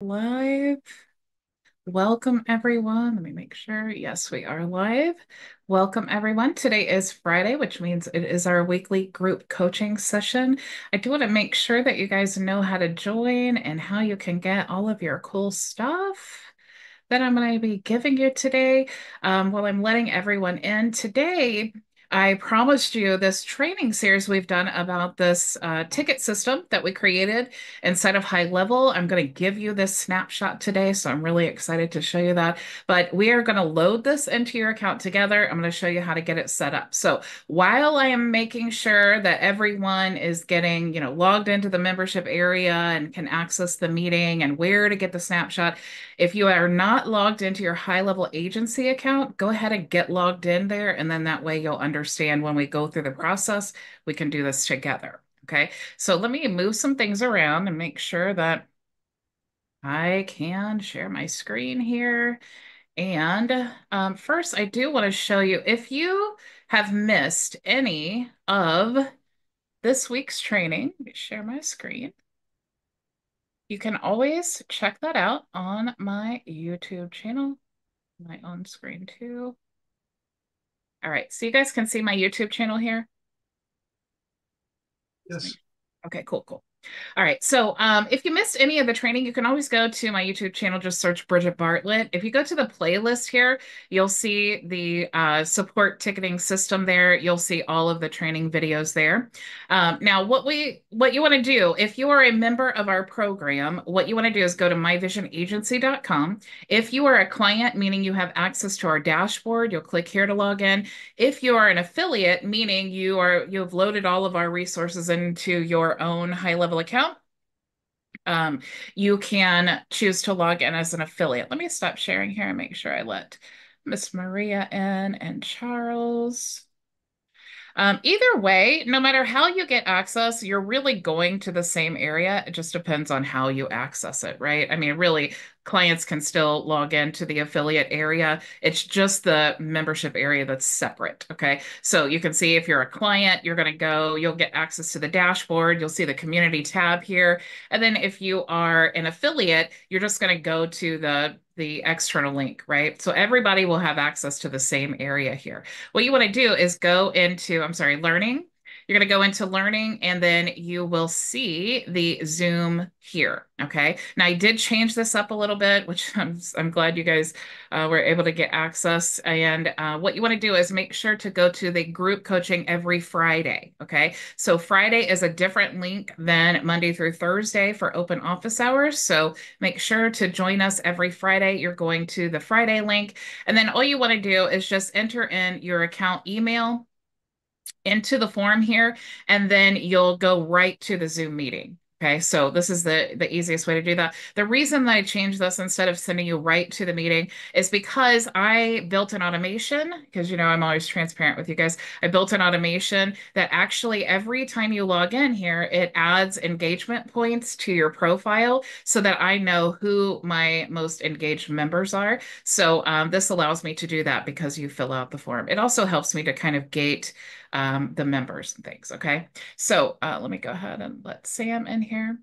Live. Welcome, everyone. Let me make sure. Yes, we are live. Welcome, everyone. Today is Friday, which means it is our weekly group coaching session. I do want to make sure that you guys know how to join and how you can get all of your cool stuff that I'm going to be giving you today. While I'm letting everyone in today, I promised you this training series we've done about this ticket system that we created inside of High Level. I'm going to give you this snapshot today, so I'm really excited to show you that. But we are going to load this into your account together. I'm going to show you how to get it set up. So while I am making sure that everyone is getting, logged into the membership area and can access the meeting and where to get the snapshot, if you are not logged into your high level agency account, go ahead and get logged in there. And then that way you'll understand when we go through the process, we can do this together. Okay. So let me move some things around and make sure that I can share my screen here. And first, I do want to show you if you have missed any of this week's training, let me share my screen. You can always check that out on my YouTube channel, my own screen too. All right, so you guys can see my YouTube channel here. Yes. Okay, cool, cool. All right. So if you missed any of the training, you can always go to my YouTube channel, just search Bridget Bartlett. If you go to the playlist here, you'll see the support ticketing system there. You'll see all of the training videos there. Now, what you want to do, if you are a member of our program, what you want to do is go to myvisionagency.com. If you are a client, meaning you have access to our dashboard, you'll click here to log in. If you are an affiliate, meaning you've loaded all of our resources into your own high level account, um, you can choose to log in as an affiliate. Let me stop sharing here and make sure I let Miss Maria in and Charles. Either way, no matter how you get access, you're really going to the same area. It just depends on how you access it, right? I mean, really, clients can still log into the affiliate area. It's just the membership area that's separate. Okay. So you can see if you're a client, you'll get access to the dashboard. You'll see the community tab here. And then if you are an affiliate, you're just going to go to the external link, right? So everybody will have access to the same area here. What you want to do is go into, I'm sorry, learning. You're going to go into learning and then you will see the Zoom here. Okay. Now I did change this up a little bit, which I'm glad you guys were able to get access. And what you want to do is make sure to go to the group coaching every Friday. Okay. So Friday is a different link than Monday through Thursday for open office hours. So make sure to join us every Friday. You're going to the Friday link. And then all you want to do is just enter in your account email into the form here, and then you'll go right to the Zoom meeting. Okay, so this is the easiest way to do that. The reason that I changed this instead of sending you right to the meeting is because I built an automation, because I'm always transparent with you guys. I built an automation that actually every time you log in here, it adds engagement points to your profile so that I know who my most engaged members are. So this allows me to do that because you fill out the form. It also helps me to kind of gate the members and things. Okay. So let me go ahead and let Sam in here.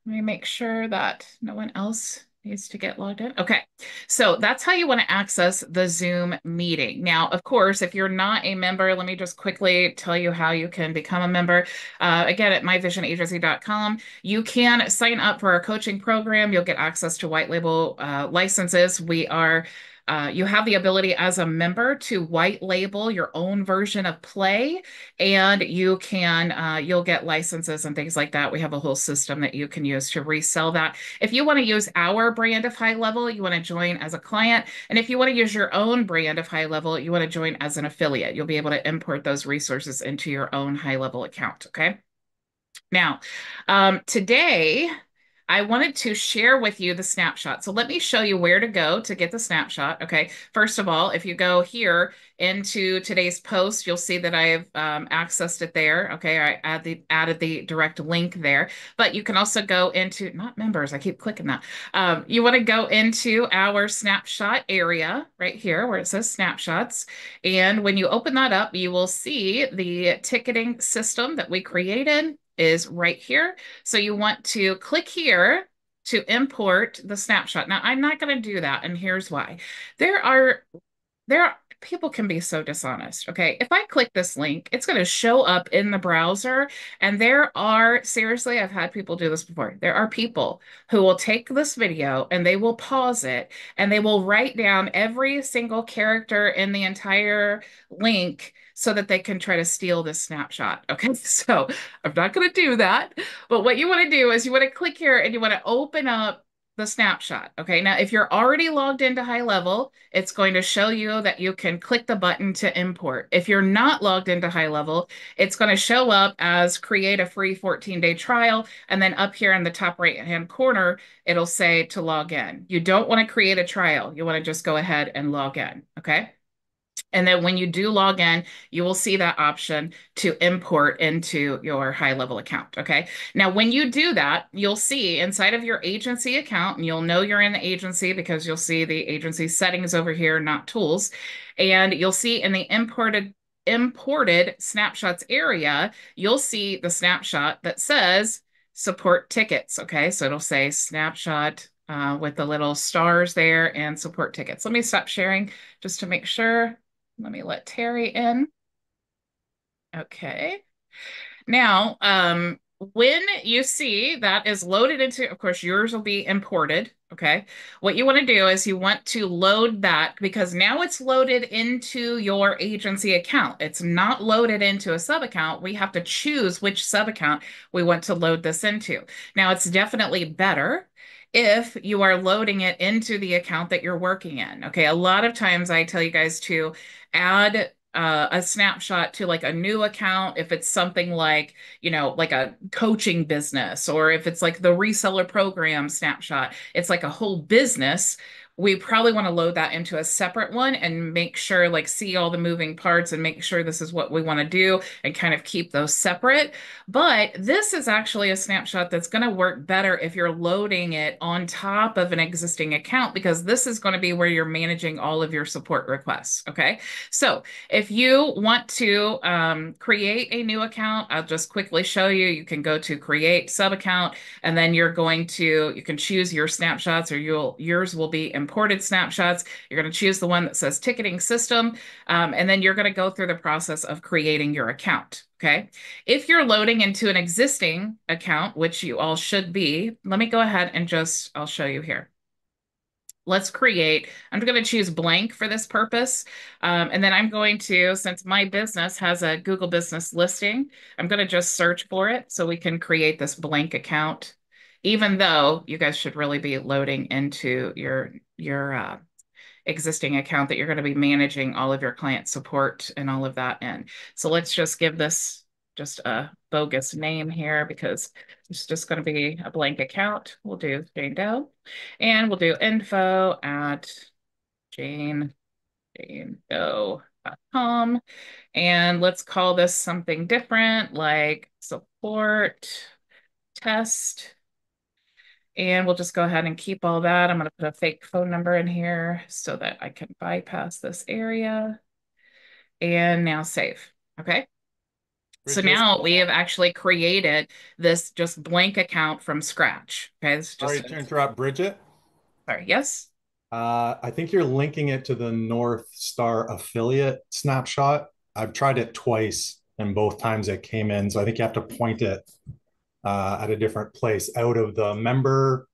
Let me make sure that no one else needs to get logged in. Okay. So that's how you want to access the Zoom meeting. Now, of course, if you're not a member, let me just quickly tell you how you can become a member. Again, at myvisionagency.com, you can sign up for our coaching program. You'll get access to white label licenses. You have the ability as a member to white label your own version of Play, and you'll get licenses and things like that. We have a whole system that you can use to resell that. If you want to use our brand of High Level, you want to join as a client. And if you want to use your own brand of High Level, you want to join as an affiliate. You'll be able to import those resources into your own High Level account. Okay. Now, today I wanted to share with you the snapshot. So let me show you where to go to get the snapshot. Okay. First of all, if you go here into today's post, you'll see that I've accessed it there. Okay. I added the direct link there, but you can also go into, not members, I keep clicking that. You want to go into our snapshot area right here where it says snapshots. And when you open that up, you will see the ticketing system that we created is right here. So you want to click here to import the snapshot. Now, I'm not going to do that, and here's why. There are people can be so dishonest. Okay. If I click this link, it's going to show up in the browser. And there are, seriously, I've had people do this before. There are people who will take this video and they will pause it and they will write down every single character in the entire link so that they can try to steal this snapshot. Okay. So I'm not going to do that. But what you want to do is you want to click here and you want to open up the snapshot. Okay, now if you're already logged into high level, it's going to show you that you can click the button to import. If you're not logged into high level, it's going to show up as create a free 14-day trial. And then up here in the top right-hand corner, it'll say to log in. You don't want to create a trial. You want to just go ahead and log in. Okay. And then when you do log in, you will see that option to import into your high level account. Okay. Now, when you do that, you'll see inside of your agency account, and you'll know you're in the agency because you'll see the agency settings over here, not tools. And you'll see in the imported snapshots area, you'll see the snapshot that says support tickets. Okay. So it'll say snapshot with the little stars there and support tickets. Let me stop sharing just to make sure. Let me let Terry in. Okay. Now, when you see that is loaded into, of course, yours will be imported. Okay. What you want to do is you want to load that because now it's loaded into your agency account. It's not loaded into a sub account. We have to choose which sub account we want to load this into. Now, it's definitely better if you are loading it into the account that you're working in. Okay. A lot of times I tell you guys to add a snapshot to like a new account if it's something like, you know, like a coaching business, or if it's like the reseller program snapshot, it's like a whole business. We probably want to load that into a separate one and make sure, like, see all the moving parts and make sure this is what we want to do and kind of keep those separate. But this is actually a snapshot that's going to work better if you're loading it on top of an existing account, because this is going to be where you're managing all of your support requests. Okay. So if you want to create a new account, I'll just quickly show you. You can go to create sub account, and then you can choose your snapshots, or yours will be imported snapshots. You're going to choose the one that says ticketing system, and then you're going to go through the process of creating your account. Okay. If you're loading into an existing account, which you all should be, let me go ahead and I'll show you here. Let's create, I'm going to choose blank for this purpose. And then I'm going to, since my business has a Google business listing, I'm going to just search for it so we can create this blank account, even though you guys should really be loading into your existing account that you're going to be managing all of your client support and all of that in. So let's just give this just a bogus name here because it's just going to be a blank account. We'll do Jane Doe, and we'll do info at janedoe.com. And let's call this something different, like support test. And we'll just go ahead and keep all that. I'm going to put a fake phone number in here so that I can bypass this area. And now save. Okay. So now we have actually created this just blank account from scratch. Okay. Sorry to interrupt, Bridget. Sorry. Yes. I think you're linking it to the North Star affiliate snapshot. I've tried it twice, and both times it came in. So I think you have to point it at a different place out of the member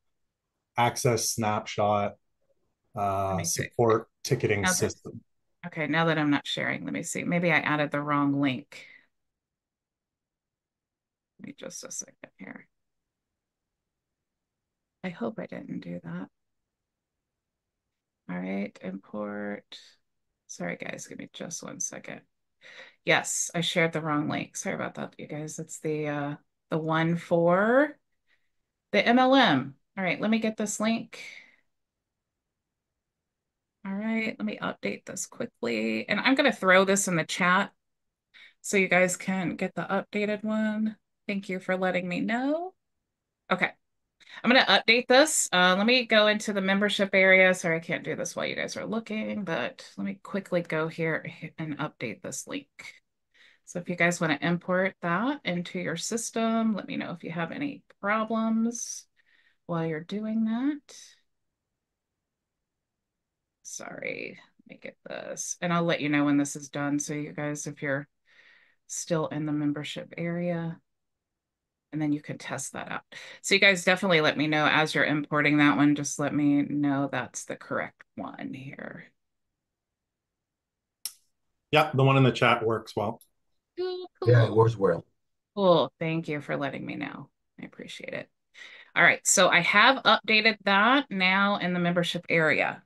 access snapshot Let me see. support ticketing Okay. system. Okay. Now that I'm not sharing, let me see. Maybe I added the wrong link. Give me just a second here. I hope I didn't do that. All right, import. Sorry, guys, give me just 1 second. Yes, I shared the wrong link. Sorry about that, you guys. It's the one for the MLM. All right, let me get this link. All right, let me update this quickly. And I'm going to throw this in the chat so you guys can get the updated one. Thank you for letting me know. Okay. I'm going to update this. Let me go into the membership area. Sorry, I can't do this while you guys are looking, but let me quickly go here and update this link. So if you guys want to import that into your system, let me know if you have any problems. while you're doing that. Sorry, make it this. And I'll let you know when this is done. So you guys, if you're still in the membership area, and then you can test that out. So you guys definitely let me know as you're importing that one. Just let me know that's the correct one here. Yeah, the one in the chat works well. Cool, Yeah, it cool. works well. Cool. Thank you for letting me know. I appreciate it. All right, so I have updated that now in the membership area.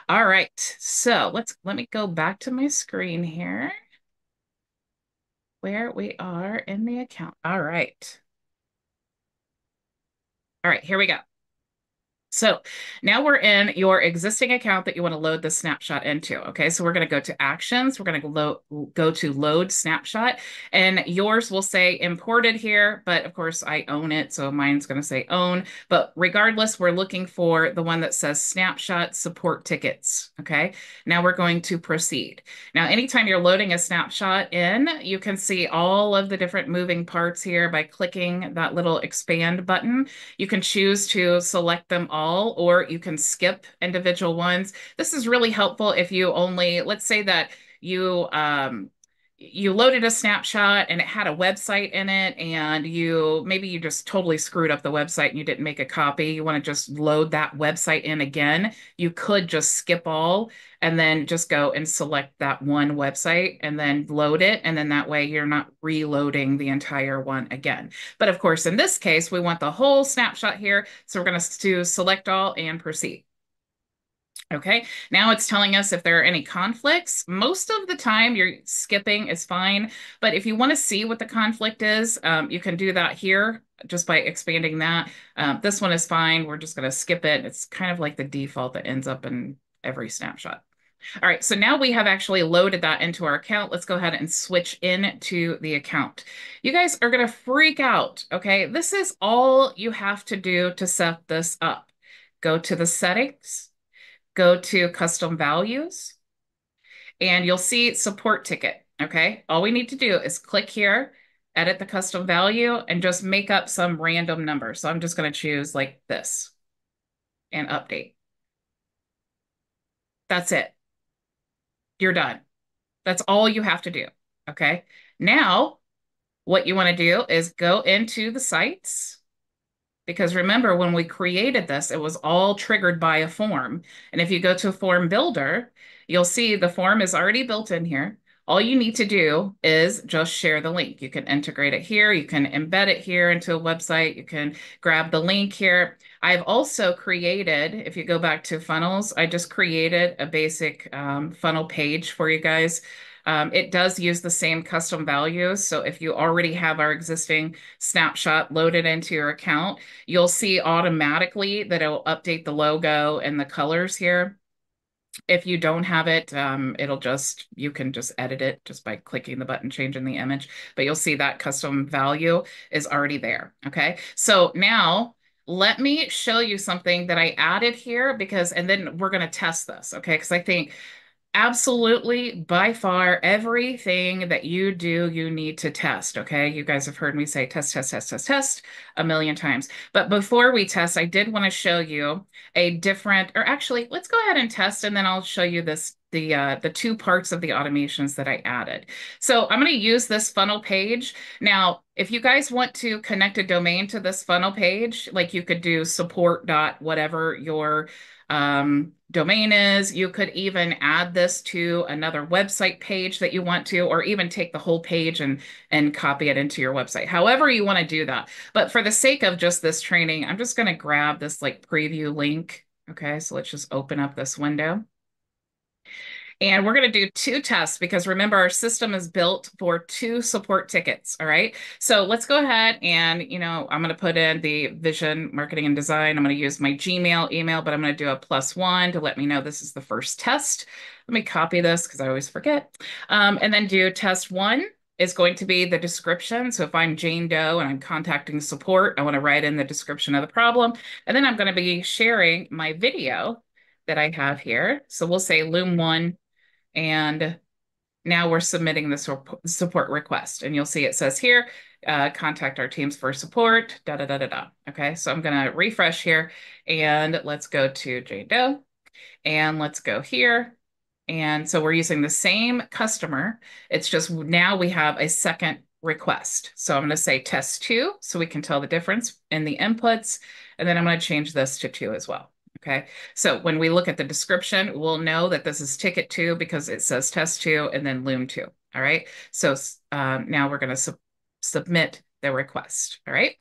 All right, so let me go back to my screen here where we are in the account. All right. All right, here we go. So now we're in your existing account that you want to load the snapshot into. Okay, so we're going to go to actions. We're going to go to load snapshot, and yours will say imported here, but of course I own it, so mine's going to say own. But regardless, we're looking for the one that says snapshot support tickets. Okay, now we're going to proceed. Now, anytime you're loading a snapshot in, you can see all of the different moving parts here by clicking that little expand button. You can choose to select them all, or you can skip individual ones. This is really helpful if you only, let's say that you loaded a snapshot and it had a website in it, and maybe you just totally screwed up the website and you didn't make a copy. You want to just load that website in again. You could just skip all and then just go and select that one website and then load it. And then that way you're not reloading the entire one again. But of course, in this case, we want the whole snapshot here. So we're going to select all and proceed. Okay, now it's telling us if there are any conflicts. Most of the time, you're skipping is fine. But if you want to see what the conflict is, you can do that here just by expanding that. This one is fine. We're just going to skip it. It's kind of like the default that ends up in every snapshot. All right, so now we have actually loaded that into our account. Let's go ahead and switch into the account. You guys are going to freak out, okay? This is all you have to do to set this up. Go to the settings, go to custom values, and you'll see support ticket, okay? All we need to do is click here, edit the custom value, and just make up some random number. So I'm just going to choose like this and update. That's it. You're done. That's all you have to do, okay? Now, what you want to do is go into the sites, because remember, when we created this, it was all triggered by a form. And if you go to a form builder, you'll see the form is already built in here. All you need to do is just share the link. You can integrate it here. You can embed it here into a website. You can grab the link here. I've also created, if you go back to funnels, I just created a basic funnel page for you guys. It does use the same custom values. So if you already have our existing snapshot loaded into your account, you'll see automatically that it'll update the logo and the colors here. If you don't have it, you can just edit it just by clicking the button, changing the image, but you'll see that custom value is already there. Okay. So now let me show you something that I added here and then we're going to test this. Okay. Because I think absolutely, by far, everything that you do, you need to test, okay? You guys have heard me say test, test, test, test, test a million times. But before we test, I did want to show you a different, or actually, let's go ahead and test, and then I'll show you the two parts of the automations that I added. So I'm going to use this funnel page. Now, if you guys want to connect a domain to this funnel page, like you could do support dot whatever your domain is. You could even add this to another website page that you want to, or even take the whole page and copy it into your website. However you want to do that. But for the sake of just this training, I'm just going to grab this like preview link. Okay, so let's just open up this window. And we're going to do two tests because remember, our system is built for two support tickets. All right. So let's go ahead and, I'm going to put in the vision, marketing, and design. I'm going to use my Gmail email, but I'm going to do a +1 to let me know this is the first test. Let me copy this because I always forget. And then do test 1 is going to be the description. So if I'm Jane Doe and I'm contacting support, I want to write in the description of the problem. And then I'm going to be sharing my video that I have here. So we'll say Loom 1. And now we're submitting the support request. And you'll see it says here, contact our teams for support, da da da da da. Okay, so I'm going to refresh here and let's go to Jane Doe and let's go here. And so we're using the same customer. It's just now we have a second request. So I'm going to say test two so we can tell the difference in the inputs. And then I'm going to change this to two as well. Okay. So when we look at the description, we'll know that this is ticket two because it says test two and then loom two. All right. So now we're going to submit the request. All right.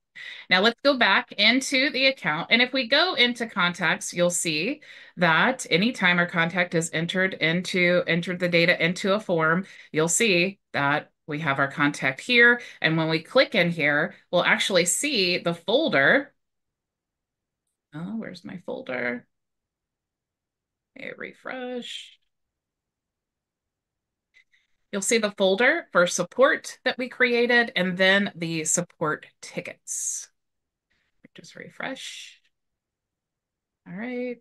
Now let's go back into the account. And if we go into contacts, you'll see that anytime our contact is entered the data into a form, you'll see that we have our contact here. And when we click in here, we'll actually see the folder. Oh, where's my folder? Okay, refresh. You'll see the folder for support that we created and then the support tickets. Just refresh. All right.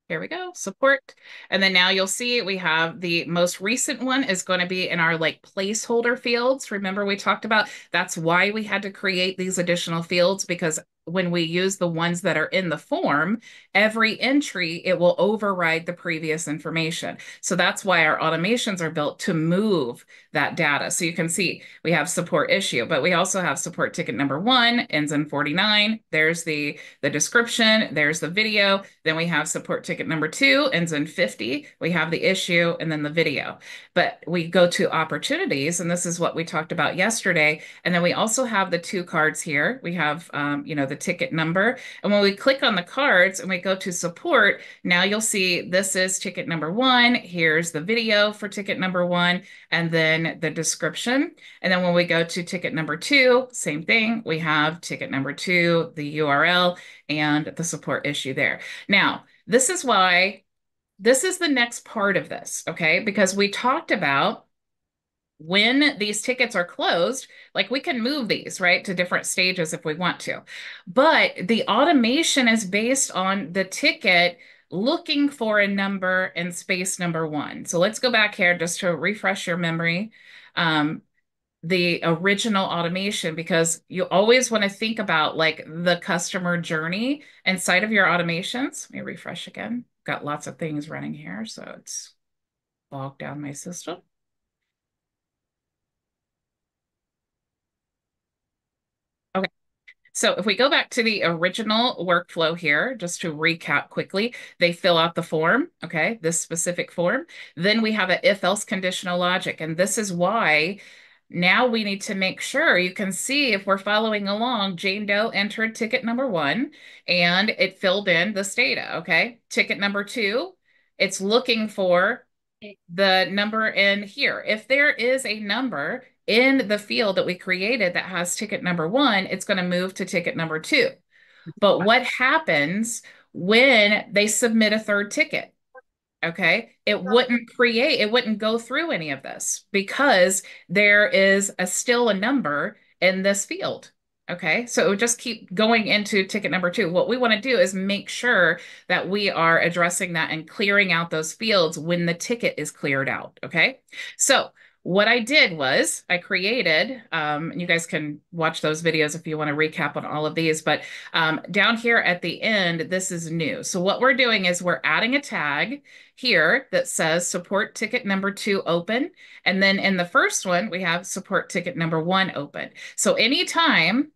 Here we go, support. And then now you'll see we have the most recent one is going to be in our like placeholder fields. Remember we talked about that's why we had to create these additional fields because when we use the ones that are in the form, every entry, it will override the previous information. So that's why our automations are built to move that data. So you can see we have support issue, but we also have support ticket number 1, ends in 49. There's the description, there's the video. Then we have support ticket number 2, ends in 50. We have the issue and then the video. But we go to opportunities, and this is what we talked about yesterday. And then we also have the 2 cards here. We have, the ticket number. And when we click on the cards and we go to support, now you'll see this is ticket number 1. Here's the video for ticket number 1, and then the description. And then when we go to ticket number 2, same thing. We have ticket number 2, the URL, and the support issue there. Now, this is why this is the next part of this, okay? Because we talked about when these tickets are closed, like we can move these, right, to different stages if we want to. But the automation is based on the ticket looking for a number in space number 1. So let's go back here just to refresh your memory. The original automation, because you always want to think about like the customer journey inside of your automations. Let me refresh again. Got lots of things running here, so it's bogged down my system. Okay. So if we go back to the original workflow here, just to recap quickly, they fill out the form, okay, this specific form. Then we have a if-else conditional logic. And this is why now we need to make sure you can see if we're following along, Jane Doe entered ticket number 1 and it filled in this data, okay? Ticket number 2, it's looking for the number in here. If there is a number in the field that we created that has ticket number 1, it's going to move to ticket number 2. But what happens when they submit a third ticket? Okay, it wouldn't go through any of this because there is still a number in this field. Okay, so it would just keep going into ticket number 2. What we want to do is make sure that we are addressing that and clearing out those fields when the ticket is cleared out. Okay, so what I did was I created, you guys can watch those videos if you want to recap on all of these, but down here at the end, this is new. So what we're doing is we're adding a tag here that says support ticket number 2 open. And then in the first one, we have support ticket number 1 open. So anytime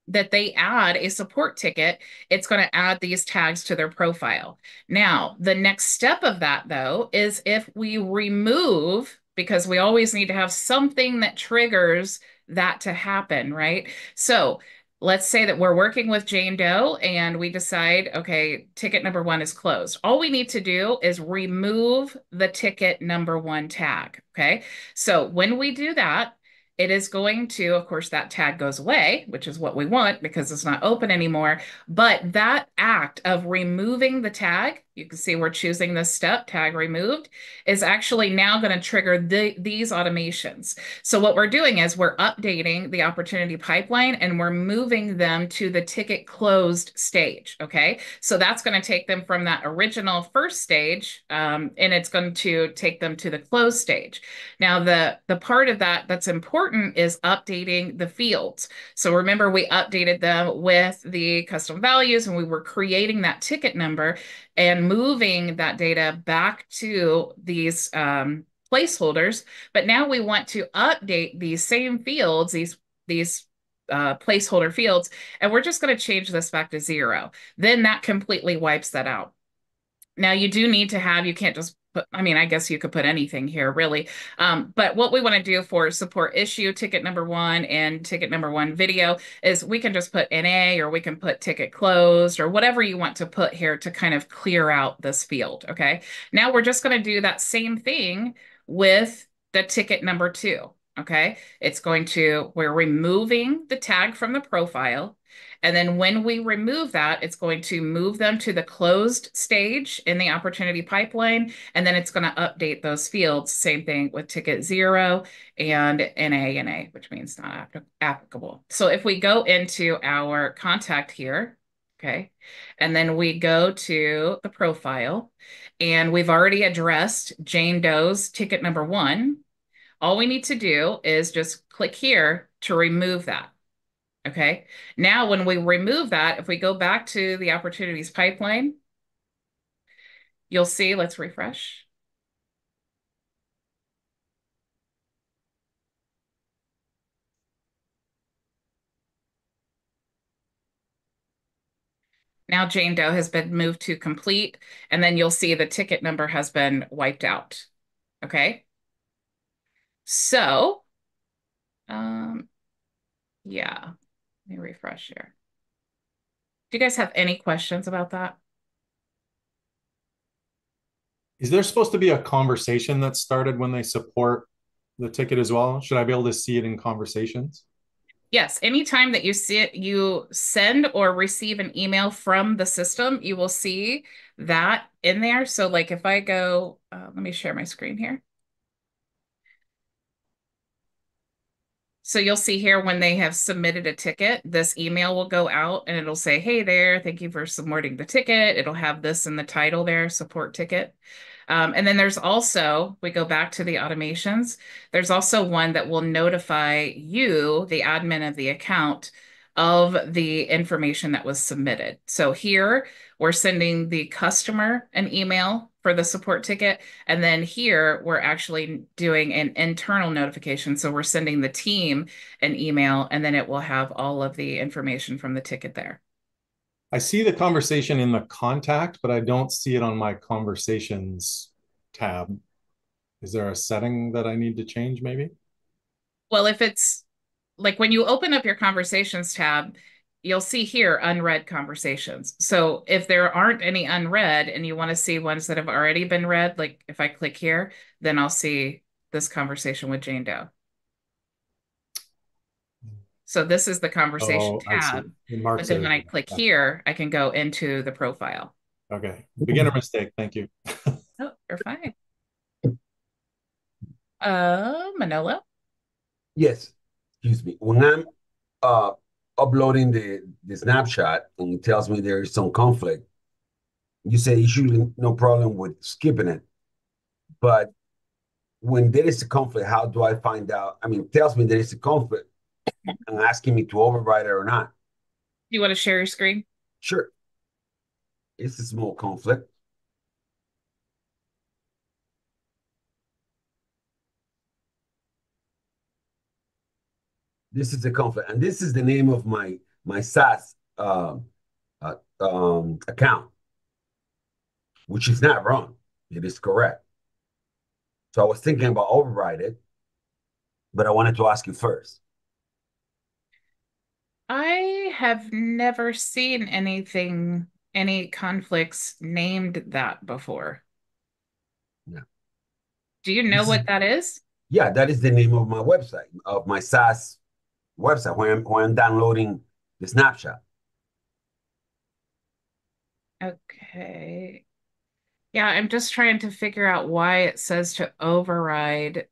that they add a support ticket, it's going to add these tags to their profile. Now, the next step of that, though, is if we remove, because we always need to have something that triggers that to happen, right? So let's say that we're working with Jane Doe and we decide, okay, ticket number 1 is closed. All we need to do is remove the ticket number 1 tag, okay? So when we do that, it is going to, of course, that tag goes away, which is what we want because it's not open anymore. But that act of removing the tag, you can see we're choosing this step, tag removed, is actually now going to trigger these automations. So what we're doing is we're updating the opportunity pipeline and we're moving them to the ticket closed stage, okay? So that's going to take them from that original first stage, and it's going to take them to the closed stage. Now, the part of that that's important important is updating the fields. So remember, we updated them with the custom values and we were creating that ticket number and moving that data back to these placeholders. But now we want to update these same fields, these placeholder fields, and we're just going to change this back to 0. Then that completely wipes that out. Now you do need to have, you can't just put, I mean, I guess you could put anything here really. But what we want to do for support issue, ticket number 1 and ticket number 1 video is we can just put NA or we can put ticket closed or whatever you want to put here to kind of clear out this field. Okay. Now we're just going to do that same thing with the ticket number 2. Okay. We're removing the tag from the profile. And then when we remove that, it's going to move them to the closed stage in the opportunity pipeline. And then it's going to update those fields. Same thing with ticket 0 and NA, which means not applicable. So if we go into our contact here, okay, and then we go to the profile, and we've already addressed Jane Doe's ticket number 1. All we need to do is just click here to remove that. Okay. Now, when we remove that, if we go back to the opportunities pipeline, you'll see, let's refresh. Now Jane Doe has been moved to complete, and then you'll see the ticket number has been wiped out. Okay. So, um, yeah, let me refresh here. Do you guys have any questions about that? Is there supposed to be a conversation that started when they support the ticket as well? Should I be able to see it in conversations? Yes, anytime that you see it, you send or receive an email from the system, you will see that in there. So like if I go, let me share my screen here. So you'll see here when they have submitted a ticket, this email will go out and it'll say, hey there, thank you for submitting the ticket. It'll have this in the title there, support ticket. And then there's also, we go back to the automations, there's also one that will notify you, the admin of the account, of the information that was submitted. So here we're sending the customer an email for the support ticket. And then here we're actually doing an internal notification. So we're sending the team an email and then it will have all of the information from the ticket there. I see the conversation in the contact, but I don't see it on my conversations tab. Is there a setting that I need to change maybe? Well, if it's like when you open up your conversations tab, you'll see here unread conversations. So if there aren't any unread and you want to see ones that have already been read, like if I click here, then I'll see this conversation with Jane Doe. So this is the conversation Oh, I see. tab. It But marks it then as when I click here, I can go into the profile. okay. Beginner mistake. Thank you. Oh, you're fine. Manolo? Yes, excuse me. When I'm uh uploading the snapshot and it tells me there is some conflict, you say usually no problem with skipping it. But when there is a conflict, how do I find out? I mean, it tells me there is a conflict and asking me to override it or not. You want to share your screen? Sure, it's a small conflict. This is the conflict, and this is the name of my SaaS account, which is not wrong. It is correct. So I was thinking about override it, but I wanted to ask you first. I have never seen anything, any conflicts named that before. Yeah. Do you know This is what that is? Yeah, that is the name of my website, of my SaaS website where I'm downloading the snapshot. Okay. Yeah, I'm just trying to figure out why it says to override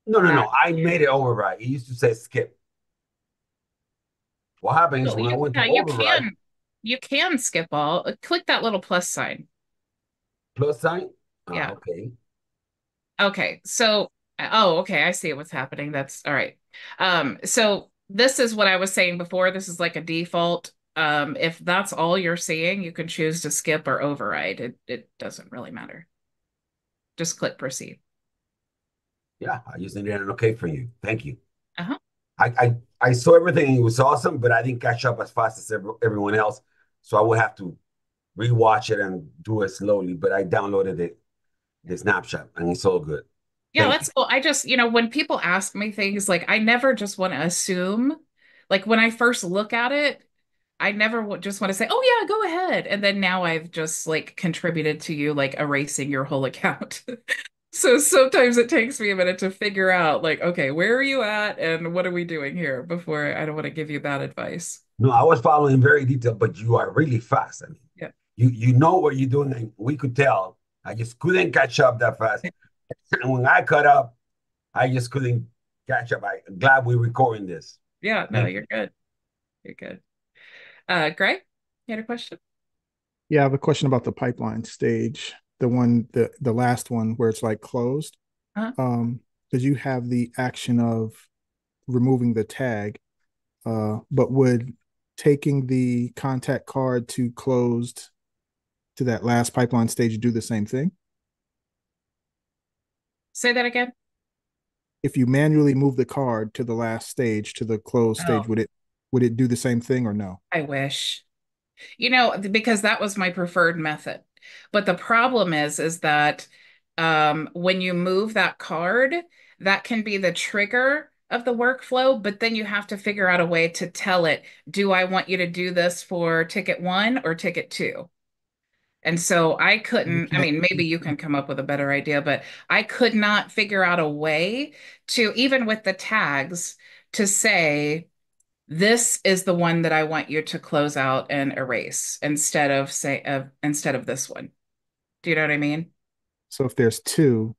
No, no, that no. I made it override. It used to say skip. What happens Oh, when I went to yeah, override you can skip all. Click that little plus sign. plus sign? Yeah. Okay. Okay. So, oh, okay. I see what's happening. That's all right. So this is what I was saying before. This is like a default. If that's all you're seeing, you can choose to skip or override. It doesn't really matter. Just click proceed. Yeah, I just needed an okay from you. Thank you. Uh-huh. I saw everything. It was awesome, but I didn't catch up as fast as everyone else. So I would have to rewatch it and do it slowly. But I downloaded it, the snapshot, and it's all good. Yeah, Thank you. that's cool. I just, when people ask me things, like I never just want to assume. Like when I first look at it, I never just want to say, "Oh yeah, go ahead." And then now I've just like contributed to you like erasing your whole account. So sometimes it takes me a minute to figure out like, okay, where are you at and what are we doing here before I don't want to give you bad advice. No, I was following very detailed, but you are really fast. I mean, Yeah. you know what you're doing, and we could tell. I just couldn't catch up that fast. And when I caught up, I just couldn't catch up. I'm glad we're recording this. Yeah, no, Thank you're you. good. You're good. Greg, you had a question? Yeah, I have a question about the pipeline stage, the last one where it's like closed. Uh, Because you have the action of removing the tag, but would taking the contact card to closed to that last pipeline stage do the same thing? Say that again. If you manually move the card to the last stage, to the closed Oh, stage, would it do the same thing or no? I wish. Because that was my preferred method. But the problem is that when you move that card, that can be the trigger of the workflow, but then you have to figure out a way to tell it, do I want you to do this for ticket one or ticket two? And so I You couldn't, I can't. mean, maybe you can come up with a better idea, but I could not figure out a way to, even with the tags, to say, this is the one that I want you to close out and erase instead of this one. Do you know what I mean? So if there's two,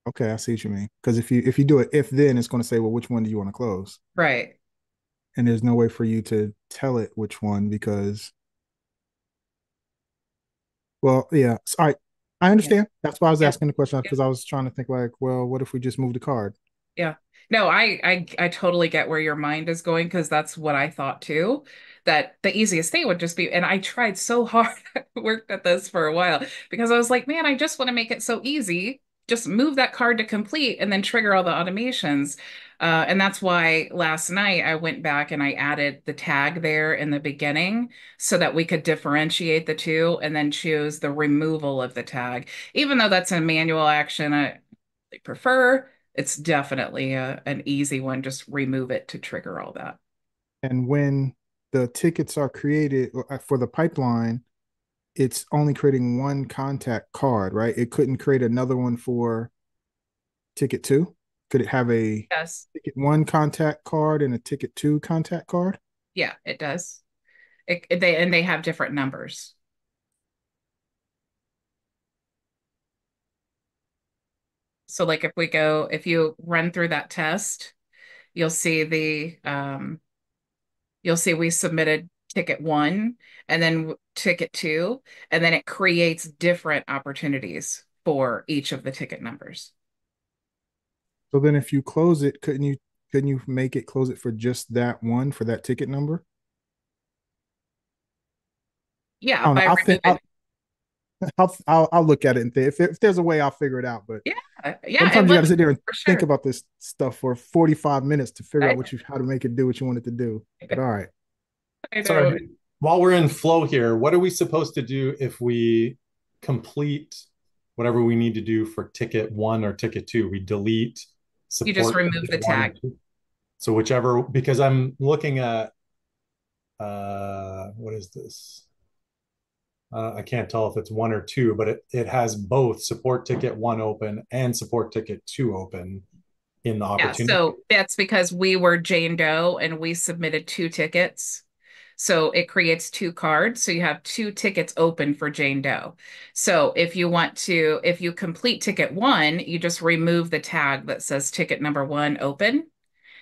okay, I see what you mean. Because if you do it if then, it's going to say, well, which one do you want to close? Right. And there's no way for you to tell it which one because, well, yeah. All right, I Yeah. understand. That's why I was Yeah. asking the question Yeah. because I was trying to think like, well, what if we just move the card? Yeah. No, I totally get where your mind is going because that's what I thought too. That the easiest thing would just be, and I tried so hard, I worked at this for a while because I was like, man, I just want to make it so easy. Just move that card to complete and then trigger all the automations. And that's why last night I went back and I added the tag there in the beginning so that we could differentiate the two and then choose the removal of the tag. Even though that's a manual action, I prefer. It's definitely an easy one. Just remove it to trigger all that. And when the tickets are created for the pipeline, it's only creating one contact card, right? It couldn't create another one for ticket two. Could it have a Yes. ticket one contact card and a ticket two contact card? Yeah, it does. They have different numbers. So like if you run through that test, you'll see you'll see we submitted ticket one and then ticket two, and then it creates different opportunities for each of the ticket numbers. So then if you close it, couldn't you make it close it for just that one for that ticket number? Yeah, I don't know. by removing. I'll look at it and if there's a way, I'll figure it out. But Yeah, yeah, and sometimes you got let to me sit there and for think sure. about this stuff for 45 minutes to figure I out how to make it do what you want it to do. But all right. I know. Sorry, while we're in flow here, what are we supposed to do if we complete whatever we need to do for ticket one or ticket two? We delete You just support remove ticket the one or tag. two. So whichever, because I'm looking at what is this? I can't tell if it's one or two, but it has both support ticket one open and support ticket two open in the Yeah, opportunity. so that's because we were Jane Doe and we submitted two tickets. So it creates two cards. So you have two tickets open for Jane Doe. So if you complete ticket one, you just remove the tag that says ticket number one open,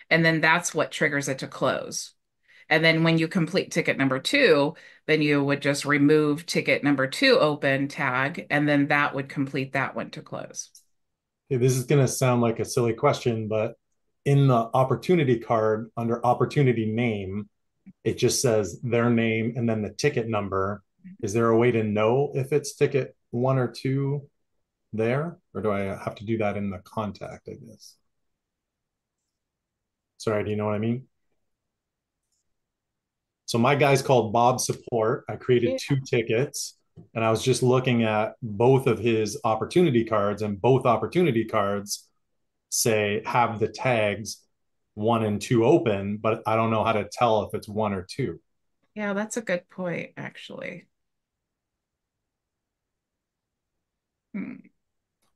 and then that's what triggers it to close. And then when you complete ticket number two, then you would just remove ticket number two open tag, and then that would complete that one to close. Okay, this is going to sound like a silly question, but in the opportunity card under opportunity name, it just says their name and then the ticket number. Is there a way to know if it's ticket 1 or 2 there? Or do I have to do that in the contact, I guess? Sorry, do you know what I mean? So my guy's called Bob Support. I created Yeah. 2 tickets and I was just looking at both of his opportunity cards, and both opportunity cards say have the tags 1 and 2 open, but I don't know how to tell if it's 1 or 2. Yeah, that's a good point, actually. Hmm.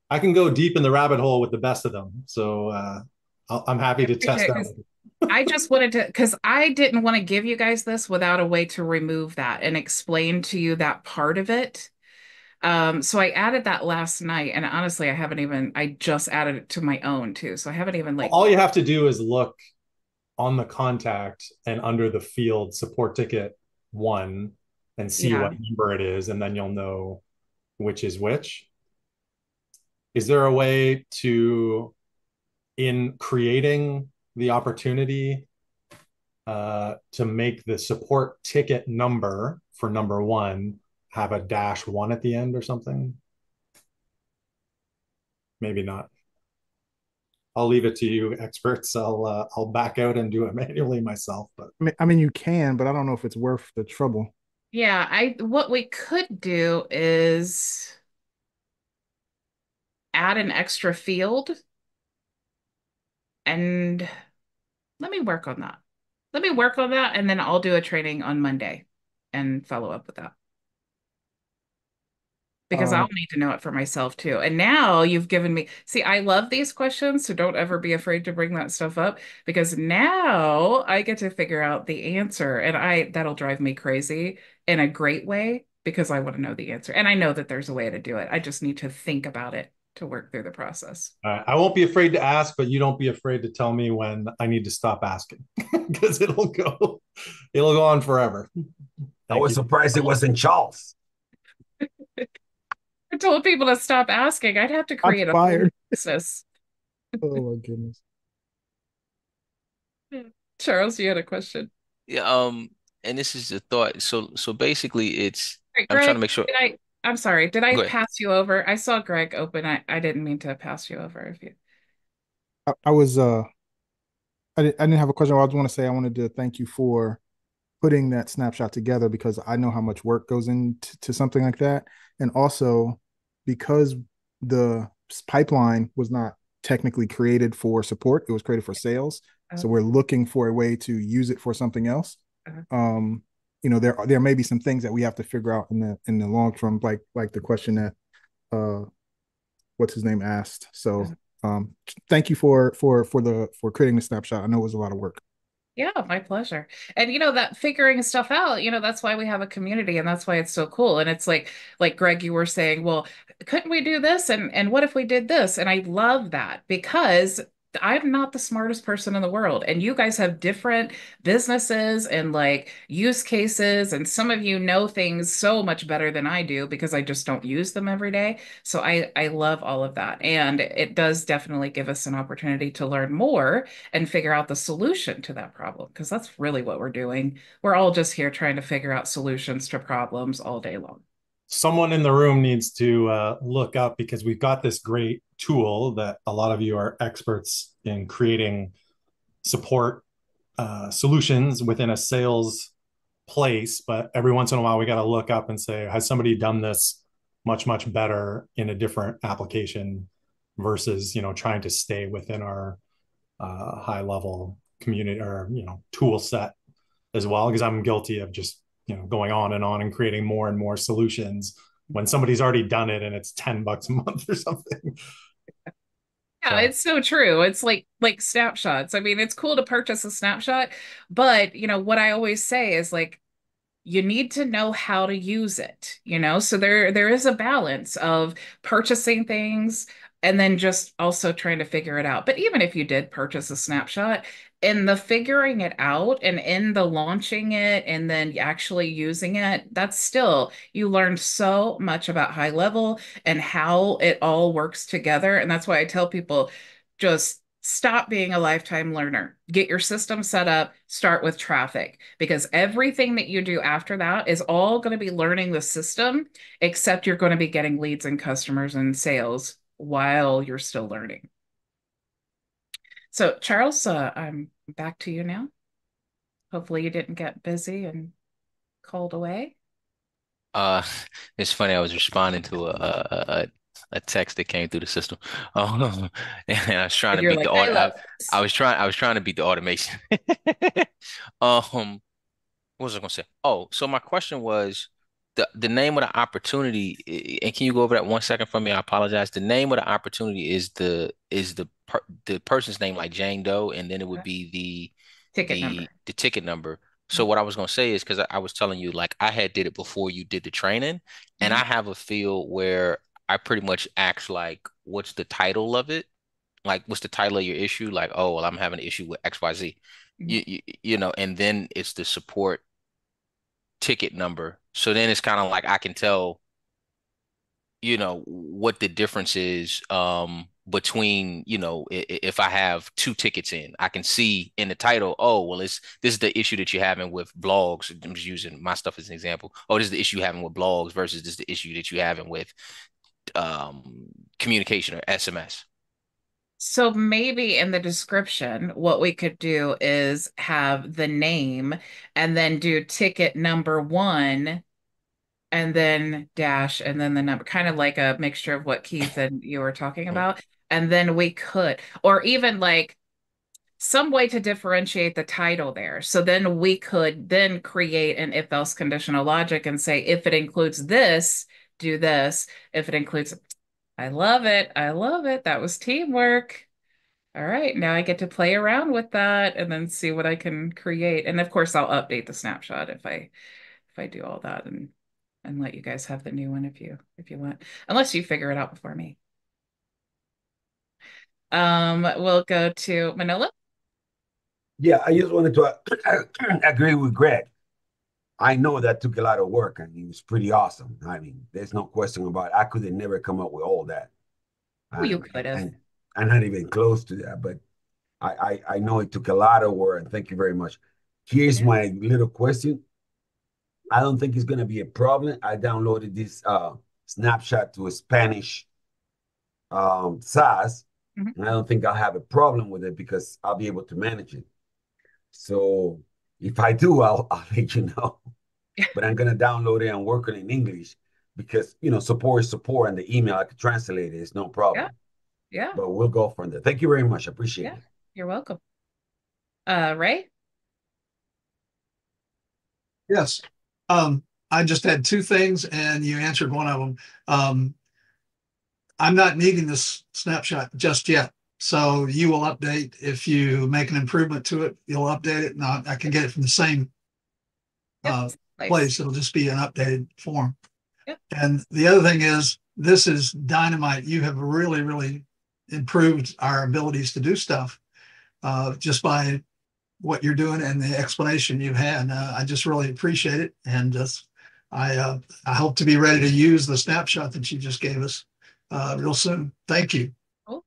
I can go deep in the rabbit hole with the best of them. So I'm happy I to test appreciate it that. because I just wanted to, because I didn't want to give you guys this without a way to remove that and explain to you that part of it. So I added that last night, and honestly, I just added it to my own too. So I haven't even like, All you have to do is look on the contact and under the field support ticket 1 and see yeah. what number it is, and then you'll know which is which. Is there a way to, in creating the opportunity, to make the support ticket number for number 1 have a -1 at the end or something? Maybe not. I'll leave it to you experts. I'll back out and do it manually myself. But I mean, you can, but I don't know if it's worth the trouble. Yeah, I what we could do is add an extra field and let me work on that. Let me work on that and then I'll do a training on Monday and follow up with that. Because Uh, I'll need to know it for myself too. And now you've given me, see, I love these questions, so don't ever be afraid to bring that stuff up because now I get to figure out the answer and that'll drive me crazy in a great way because I want to know the answer. And I know that there's a way to do it. I just need to think about it to work through the process. I won't be afraid to ask, but you don't be afraid to tell me when I need to stop asking because it'll go on forever. I Thank was you. surprised it wasn't Charles. I told people to stop asking. I'd have to I'm create a whole fired. business. Oh my goodness. Charles, you had a question. Yeah, and this is the thought. So basically Right, I'm trying to Greg, make sure. I'm sorry, did I Go ahead. pass you over? I saw Greg open. I didn't mean to pass you over if you. I was I didn't have a question. I just want to say I wanted to thank you for putting that snapshot together because I know how much work goes into something like that. And also because the pipeline was not technically created for support, it was created for sales. So Oh, we're looking for a way to use it for something else. uh, Um, there may be some things that we have to figure out in the long term, like the question that uh what's his name asked. So uh, thank you for creating the snapshot. I know it was a lot of work. yeah, my pleasure. And that figuring stuff out, that's why we have a community and that's why it's so cool. And it's like Greg, you were saying, well, couldn't we do this? And what if we did this? And I love that because I'm not the smartest person in the world. And you guys have different businesses and like use cases. And some of you know things so much better than I do because I just don't use them every day. So I love all of that. And it does definitely give us an opportunity to learn more and figure out the solution to that problem because that's really what we're doing. We're all just here trying to figure out solutions to problems all day long. Someone in the room needs to look up, because we've got this great tool that a lot of you are experts in creating support solutions within a sales place. But every once in a while, we got to look up and say, has somebody done this much, much better in a different application versus, trying to stay within our high level community or, tool set as well? Because I'm guilty of just, going on and creating more and more solutions when somebody's already done it and it's $10 a month or something. Yeah, So it's so true. It's like snapshots. I mean, it's cool to purchase a snapshot, but what I always say is like you need to know how to use it. So there is a balance of purchasing things and then just also trying to figure it out. But even if you did purchase a snapshot, in the figuring it out and in the launching it and then actually using it, that's still, you learn so much about high level and how it all works together. And that's why I tell people just stop being a lifetime learner. Get your system set up, start with traffic, because everything that you do after that is all going to be learning the system, except you're going to be getting leads and customers and sales while you're still learning. So, Charles, I'm back to you now. Hopefully, you didn't get busy and called away. Uh, it's funny. I was responding to a text that came through the system. Oh, and I was trying And to you're beat like, the I aut- love I this. was trying to beat the automation. Um, what was I gonna say? Oh, so my question was the name of the opportunity, and can you go over that 1 second for me? I apologize. The name of the opportunity is the person's name, like Jane Doe, and then it would be Ticket number. the ticket number. So what I was gonna say is, because I was telling you, like, I had did it before you did the training, and Mhm. I have a feel where I pretty much asked, like, what's the title of it? Like, what's the title of your issue? Like, oh, well, I'm having an issue with XYZ. Mhm. You know, and then it's the support ticket number. So then it's kind of like I can tell, you know, what the difference is between, you know, if I have two tickets in, I can see in the title, oh, well, this is the issue that you're having with blogs. I'm just using my stuff as an example. Oh, this is the issue you're having with blogs versus this is the issue that you're having with communication or SMS. So maybe in the description, what we could do is have the name and then do ticket number one and then dash and then the number, kind of like a mixture of what Keith and you were talking Mm. about. And then we could, or even like some way to differentiate the title there. So then we could then create an if else conditional logic and say, if it includes this, do this. If it includes, I love it. I love it. That was teamwork. All right, now I get to play around with that and then see what I can create. And of course, I'll update the snapshot if I do all that and let you guys have the new one if you want, unless you figure it out before me. We'll go to Manila. Yeah, I just wanted to agree with Greg. I know that took a lot of work and it was pretty awesome. I mean, there's no question about it. I could have never come up with all that. Oh, you And could have. and I'm not even close to that, but I know it took a lot of work. And thank you very much. Here's Yeah. my little question. I don't think it's gonna be a problem. I downloaded this snapshot to a Spanish SAS, Mhm. and I don't think I'll have a problem with it because I'll be able to manage it. So if I do, I'll let you know. But I'm gonna download it and work on it in English because support is support, and the email I could translate it. It's no Yeah. problem. Yeah. But we'll go from there. Thank you very much. I appreciate Yeah. it. You're welcome. Ray? Yes. I just had two things and you answered one of them. I'm not needing this snapshot just yet. So you will update if you make an improvement to it, you'll update it and I can get it from the same Yep. Place. place. It'll just be an updated form. Yep. And the other thing is, this is dynamite. You have really, really improved our abilities to do stuff just by what you're doing and the explanation you had. I just really appreciate it, and I hope to be ready to use the snapshot that you just gave us real soon. Thank you. Cool.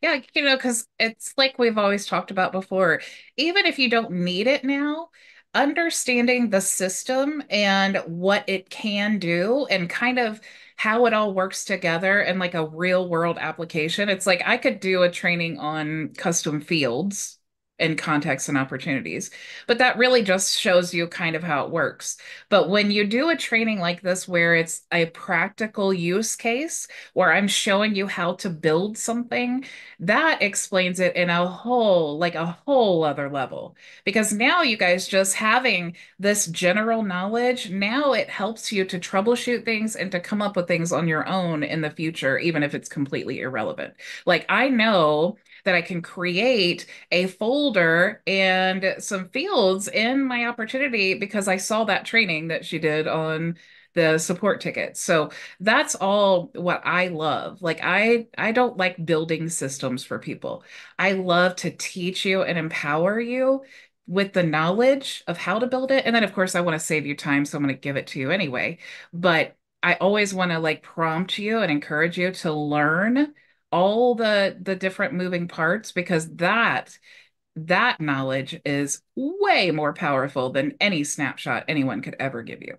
Yeah, because it's like we've always talked about before, even if you don't need it now, understanding the system and what it can do and kind of how it all works together in like a real world application. It's like I could do a training on custom fields and contexts and opportunities, but that really just shows you kind of how it works. But when you do a training like this, where it's a practical use case, where I'm showing you how to build something, that explains it in like a whole other level. Because now you guys just having this general knowledge, now it helps you to troubleshoot things and to come up with things on your own in the future, even if it's completely irrelevant. Like I know that I can create a folder and some fields in my opportunity because I saw that training that she did on the support tickets. So that's all what I love. Like I don't like building systems for people. I love to teach you and empower you with the knowledge of how to build it. And then of course I want to save you time, so I'm going to give it to you anyway. But I always want to like prompt you and encourage you to learn all the different moving parts, because that knowledge is way more powerful than any snapshot anyone could ever give you.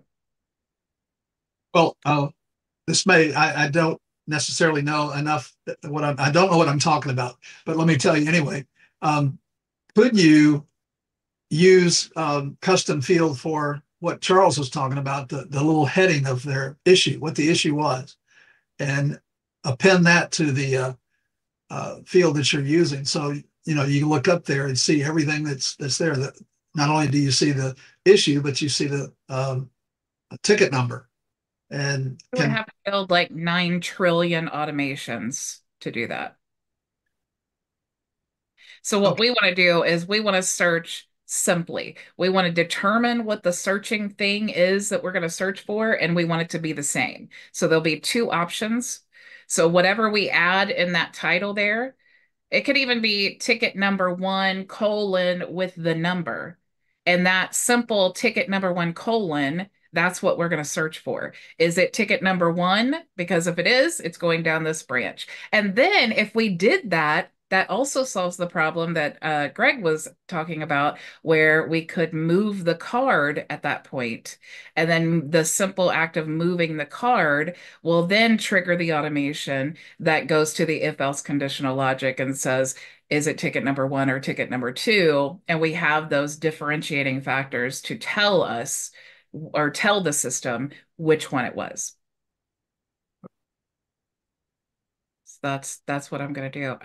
Well, I don't necessarily know enough I don't know what I'm talking about, but let me tell you anyway. Um, could you use custom field for what Charles was talking about, the little heading of their issue, what the issue was, and append that to the field that you're using. So, you can look up there and see everything that's there. That not only do you see the issue, but you see the ticket number, and You would have to build like 9 trillion automations to do that. So what okay. we want to do is we want to search simply. We want to determine what the searching thing is that we're going to search for, and we want it to be the same. So there'll be 2 options. So whatever we add in that title there, it could even be ticket number 1 colon with the number. And that simple ticket number 1 colon, that's what we're going to search for. Is it ticket number 1? Because if it is, it's going down this branch. And then if we did that, that also solves the problem that Greg was talking about, where we could move the card at that point. And then the simple act of moving the card will then trigger the automation that goes to the if else conditional logic and says, is it ticket number 1 or ticket number 2? And we have those differentiating factors to tell us or tell the system which one it was. So that's what I'm gonna do.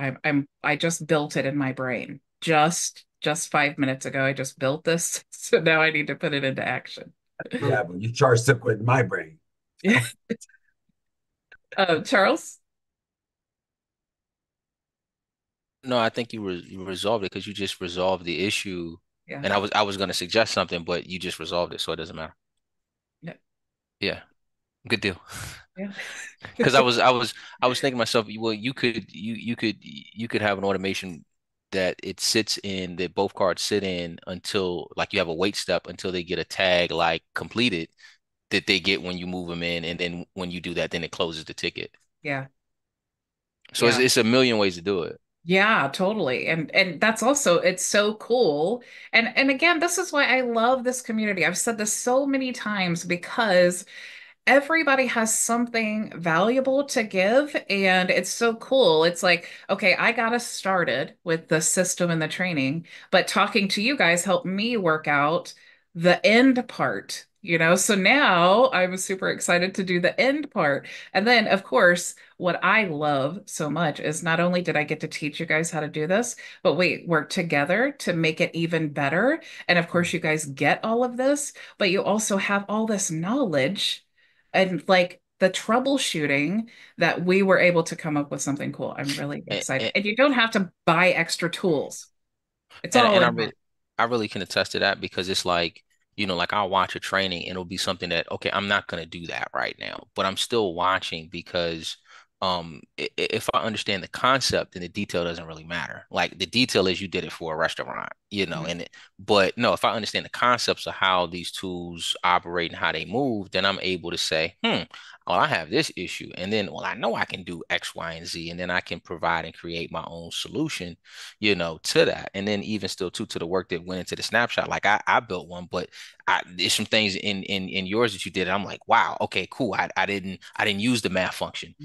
I just built it in my brain. Just 5 minutes ago, I just built this. So now I need to put it into action. Yeah, but you charge circuit in my brain. Yeah. Charles? No, I think you resolved it because you just resolved the issue. Yeah. And I was going to suggest something, but you just resolved it, so it doesn't matter. Yeah. Yeah, good deal. Yeah. Because I was thinking to myself, well, you could have an automation that it sits in, that both cards sit in until, like, you have a wait step until they get a tag like completed that they get when you move them in, and then when you do that, then it closes the ticket. Yeah. So Yeah. it's a million ways to do it. Yeah, totally. And that's also, it's so cool. And again, this is why I love this community. I've said this so many times, because everybody has something valuable to give, and it's so cool. It's like, okay, I got us started with the system and the training, but talking to you guys helped me work out the end part, so now I'm super excited to do the end part. And then of course, what I love so much is not only did I get to teach you guys how to do this, but we work together to make it even better. And of course, you guys get all of this, but you also have all this knowledge and like the troubleshooting that we were able to come up with something cool. I'm really And, excited. And you don't have to buy extra tools. It's and all and in one. I really can attest to that, because it's like, like I'll watch a training and it'll be something that, okay, I'm not going to do that right now, but I'm still watching because if I understand the concept, then the detail doesn't really matter. Like, the detail is you did it for a restaurant, Mhm. but no, if I understand the concepts of how these tools operate and how they move, then I'm able to say, well, I have this issue, and then, well, I know I can do X, Y, and Z, and then I can provide and create my own solution, to that. And then even still too, to the work that went into the snapshot, like I built one, but there's some things in yours that you did. And I'm like, wow, okay, cool. I didn't use the math function.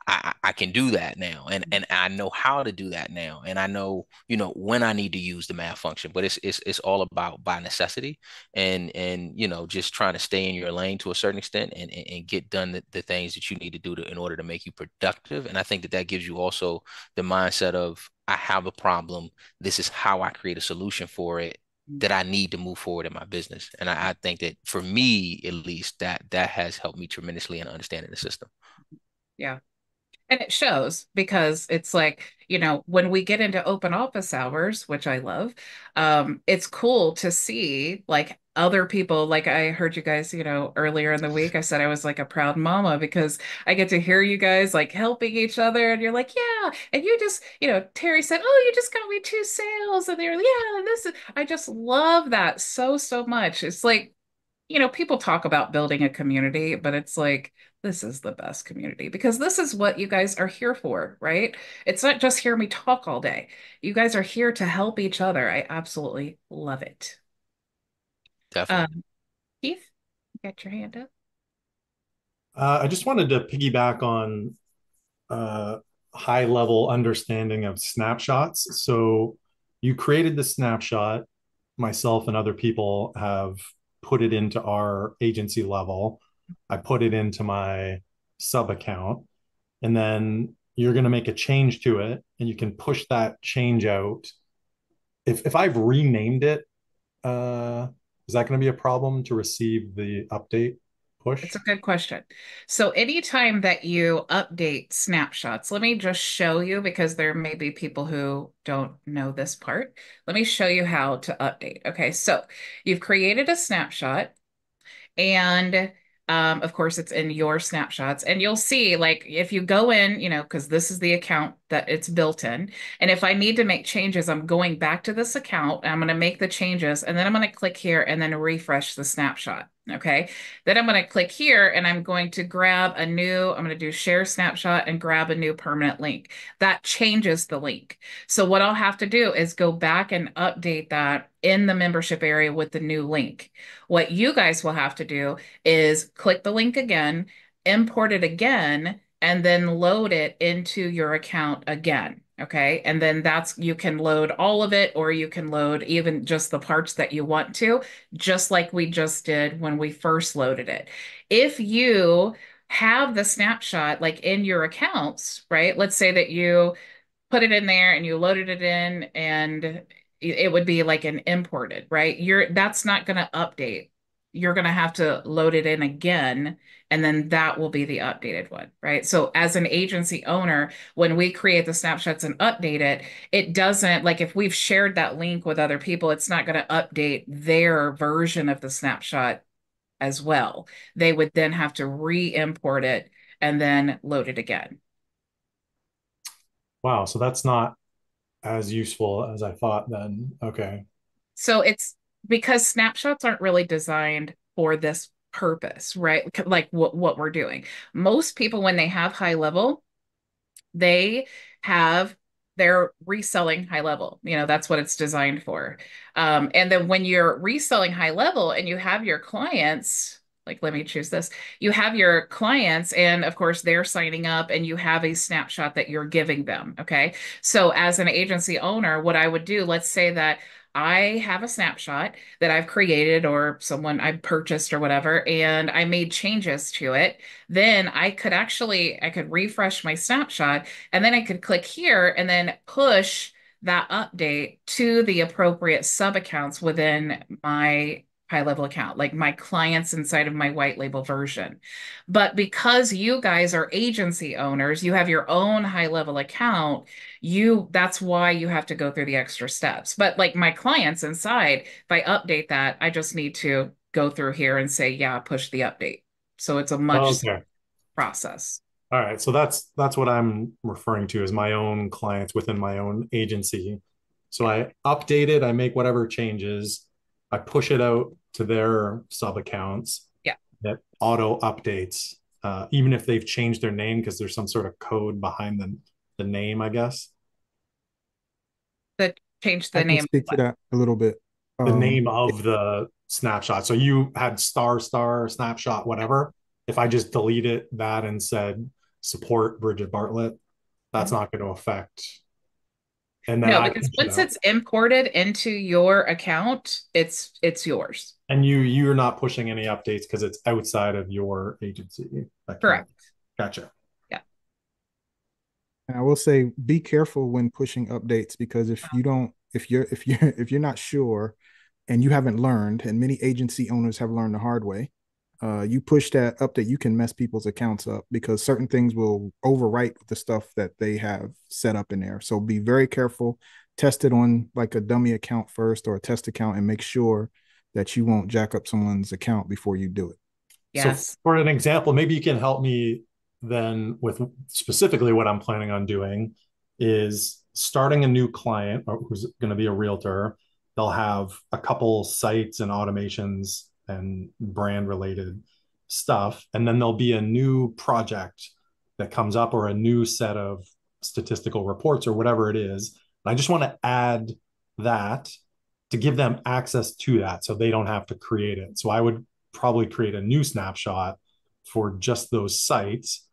I can do that now, and I know how to do that now, and I know, when I need to use the math function. But it's all about by necessity, and just trying to stay in your lane to a certain extent, and get done the things that you need to do in order to make you productive. And I think that gives you also the mindset of, I have a problem. This is how I create a solution for it that I need to move forward in my business. And I think that for me, at least, that has helped me tremendously in understanding the system. Yeah. And it shows because it's like, when we get into open office hours, which I love, it's cool to see like other people. Like I heard you guys, earlier in the week, I said I was like a proud mama because I get to hear you guys like helping each other. And you're like, yeah. And you just, Terry said, oh, you just got me 2 sales. And they're, yeah. And I just love that so, so much. It's like, people talk about building a community, but it's like, this is the best community because this is what you guys are here for, right? It's not just hear me talk all day. You guys are here to help each other. I absolutely love it. Definitely. Keith, you got your hand up. I just wanted to piggyback on uh, high level understanding of snapshots. So you created the snapshot. Myself and other people have put it into our agency level. I put it into my sub account, and then you're going to make a change to it, and you can push that change out. If I've renamed it, uh, is that going to be a problem to receive the update It's push? a good question. So anytime that you update snapshots, let me just show you because there may be people who don't know this part. Let me show you how to update. Okay, so you've created a snapshot. And of course, it's in your snapshots. And you'll see, like, if you go in, because this is the account that it's built in. And if I need to make changes, I'm going back to this account. And I'm going to make the changes. And then I'm going to click here and then refresh the snapshot. Okay. Then I'm going to click here and I'm going to grab I'm going to do share snapshot and grab a new permanent link. That changes the link. So what I'll have to do is go back and update that in the membership area with the new link. What you guys will have to do is click the link again, import it again, and then load it into your account again. Okay. And then you can load all of it, or you can load even just the parts that you want to, just like we just did when we first loaded it. If you have the snapshot like in your accounts, right? Let's say that you put it in there and you loaded it in and it would be like an imported, right? That's not going to update. You're going to have to load it in again, and then that will be the updated one, right? So as an agency owner, when we create the snapshots and update it, it doesn't, like if we've shared that link with other people, it's not going to update their version of the snapshot as well. They would then have to re-import it and then load it again. Wow, so that's not as useful as I thought then. Okay. So it's because snapshots aren't really designed for this purpose, right? Like what we're doing. Most people, when they have high level, they have they're reselling high level. That's what it's designed for. And then when you're reselling high level and you have your clients, like let me choose this, you have your clients, and of course they're signing up, and you have a snapshot that you're giving them. Okay. So as an agency owner, what I would do, let's say that I have a snapshot that I've created or someone I've purchased or whatever, and I made changes to it. Then I could refresh my snapshot, and then I could click here and then push that update to the appropriate sub accounts within my high level account, like my clients inside of my white label version. But because you guys are agency owners, you have your own high level account, that's why you have to go through the extra steps. But like my clients inside, if I update that, I just need to go through here and say, yeah, push the update. So it's a much Okay. process. All right. So that's what I'm referring to as my own clients within my own agency. So I update it, I make whatever changes, I push it out to their sub accounts Yeah. that auto updates, even if they've changed their name because there's some sort of code behind the name, I guess. That change I the can name. speak to that a little bit. The name of the snapshot. So you had star snapshot, whatever. If I just deleted that and said support Bridget Bartlett, that's not going to affect. And then No, I because push it once out. it's imported into your account, it's yours. And you're not pushing any updates because it's outside of your agency account. Correct. Gotcha. Yeah. And I will say, be careful when pushing updates because if you're not sure and you haven't learned, and many agency owners have learned the hard way, you push that update, you can mess people's accounts up because certain things will overwrite the stuff that they have set up in there. So be very careful. Test it on like a dummy account first or a test account and make sure that you won't jack up someone's account before you do it. So Yes. for an example, maybe you can help me then with specifically what I'm planning on doing is starting a new client who's going to be a realtor. They'll have a couple sites and automations and brand related stuff. And then there'll be a new project that comes up or a new set of statistical reports or whatever it is. And I just want to add that to give them access to that so they don't have to create it. So I would probably create a new snapshot for just those sites.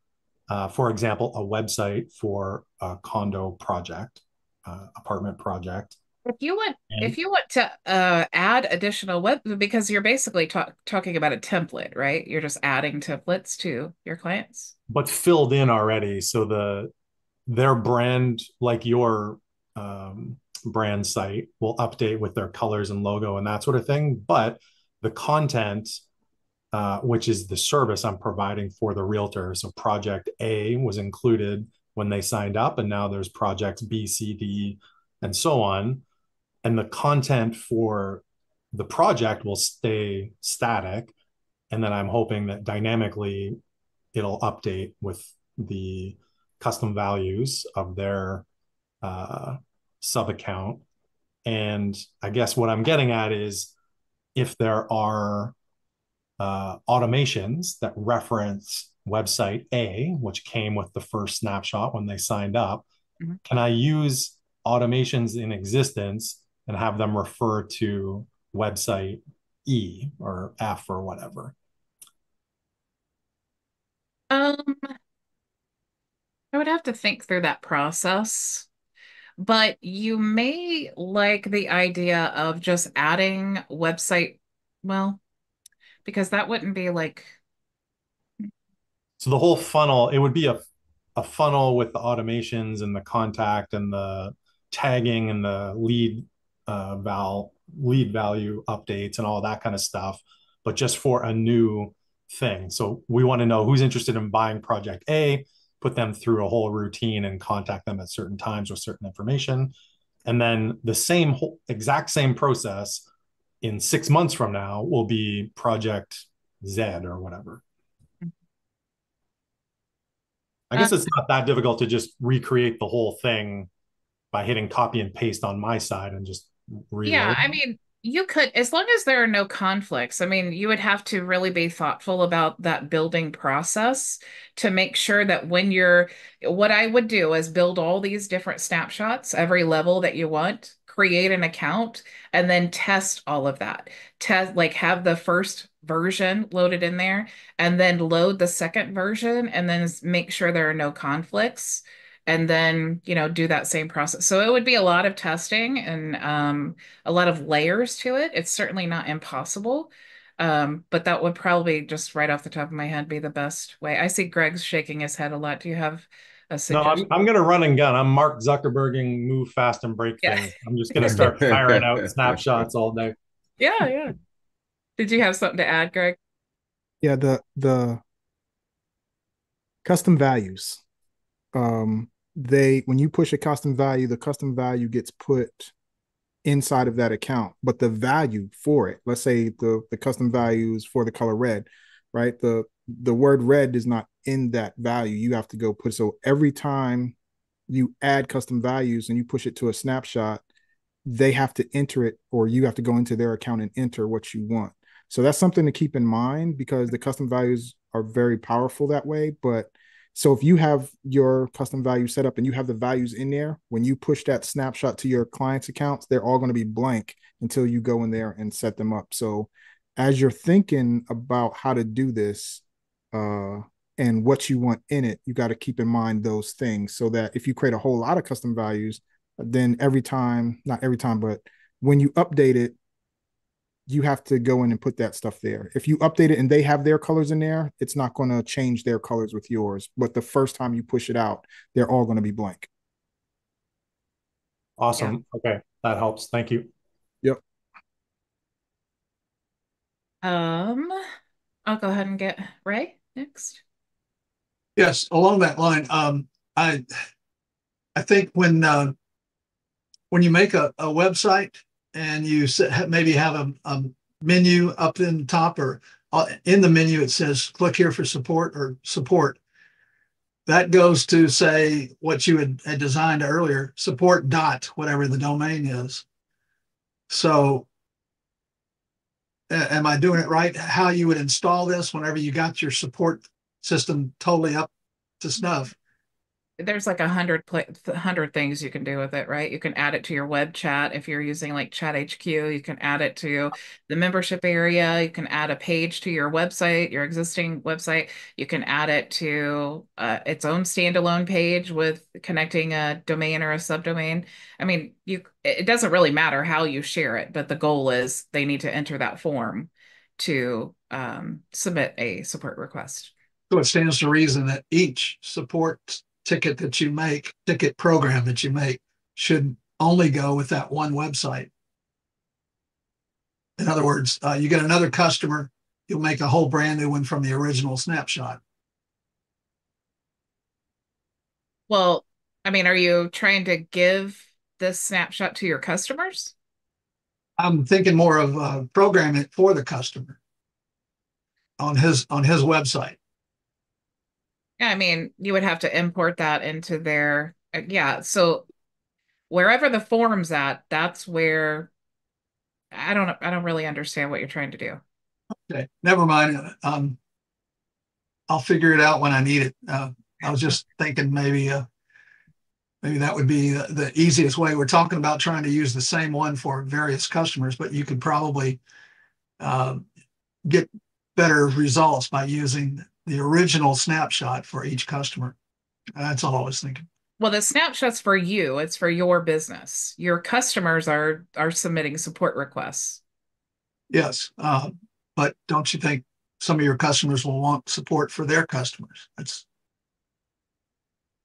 For example, a website for a condo project, apartment project. If you want to add additional web, because you're basically talking about a template, right? You're just adding templates to your clients. But filled in already. So their brand, like your brand site, will update with their colors and logo and that sort of thing. But the content, which is the service I'm providing for the realtor. So project A was included when they signed up, and now there's projects B, C, D, and so on. And the content for the project will stay static. And then I'm hoping that dynamically it'll update with the custom values of their sub account. And I guess what I'm getting at is if there are automations that reference website A, which came with the first snapshot when they signed up, Mm-hmm. can I use automations in existence and have them refer to website E or F or whatever? Um, I would have to think through that process, but you may like the idea of just adding website, well, because that wouldn't be like, So the whole funnel, it would be a funnel with the automations and the contact and the tagging and the lead value updates and all that kind of stuff, but just for a new thing. So we want to know who's interested in buying project A, put them through a whole routine and contact them at certain times with certain information. And then the same exact same process in 6 months from now will be project Z or whatever. I uh, guess it's not that difficult to just recreate the whole thing by hitting copy and paste on my side and just yeah, reload. I mean, you could, as long as there are no conflicts. I mean, you would have to really be thoughtful about that building process to make sure that what I would do is build all these different snapshots, every level that you want, create an account, and then test all of that. Test, like, have the first version loaded in there, and then load the second version, and then make sure there are no conflicts. And then, do that same process. So it would be a lot of testing and a lot of layers to it. It's certainly not impossible. But that would probably just right off the top of my head be the best way. I see Greg's shaking his head a lot. Do you have a No, suggestion? I'm going to run and gun. I'm Mark Zuckerberging, move fast and break Yeah. things. I'm just going to start firing out snapshots all day. Yeah, yeah. Did you have something to add, Greg? Yeah, the custom values. They when you push a custom value, the custom value gets put inside of that account, but the value for it, let's say the custom values for the color red, right? The word red is not in that value. You have to go put, so every time you add custom values and you push it to a snapshot, they have to enter it, or you have to go into their account and enter what you want. So that's something to keep in mind because the custom values are very powerful that way. But so if you have your custom value set up and you have the values in there, when you push that snapshot to your clients' accounts, they're all going to be blank until you go in there and set them up. So as you're thinking about how to do this, and what you want in it, you got to keep in mind those things so that if you create a whole lot of custom values, then every time, not every time, but when you update it, you have to go in and put that stuff there. If you update it and they have their colors in there, it's not going to change their colors with yours. But the first time you push it out, they're all going to be blank. Yeah. Awesome. Okay. That helps. Thank you. Yep. Um, I'll go ahead and get Ray next. Yes, along that line, I I think when you make a website and you maybe have a menu up in the top or in the menu, it says click here for support or support. That goes to say what you had designed earlier, support dot whatever the domain is. So am I doing it right? How you would install this whenever you got your support system totally up to snuff? There's like 100 things you can do with it, right? You can add it to your web chat if you're using like Chat HQ. You can add it to the membership area. You can add a page to your website, your existing website. You can add it to its own standalone page with connecting a domain or a subdomain. I mean, it doesn't really matter how you share it, but the goal is they need to enter that form to submit a support request. So it stands to reason that each support ticket program that you make should only go with that one website. In other words, you get another customer, you'll make a whole brand new one from the original snapshot. Well, I mean, are you trying to give this snapshot to your customers? I'm thinking more of programming it for the customer on his website. Yeah, I mean, you would have to import that into their, yeah. So wherever the form's at, that's where I don't really understand what you're trying to do. Okay, never mind. I'll figure it out when I need it. I was just thinking maybe that would be the easiest way. We're talking about trying to use the same one for various customers, but you could probably get better results by using the original snapshot for each customer. That's all I was thinking. Well, the snapshot's for you. It's for your business. Your customers are submitting support requests. Yes, but don't you think some of your customers will want support for their customers? That's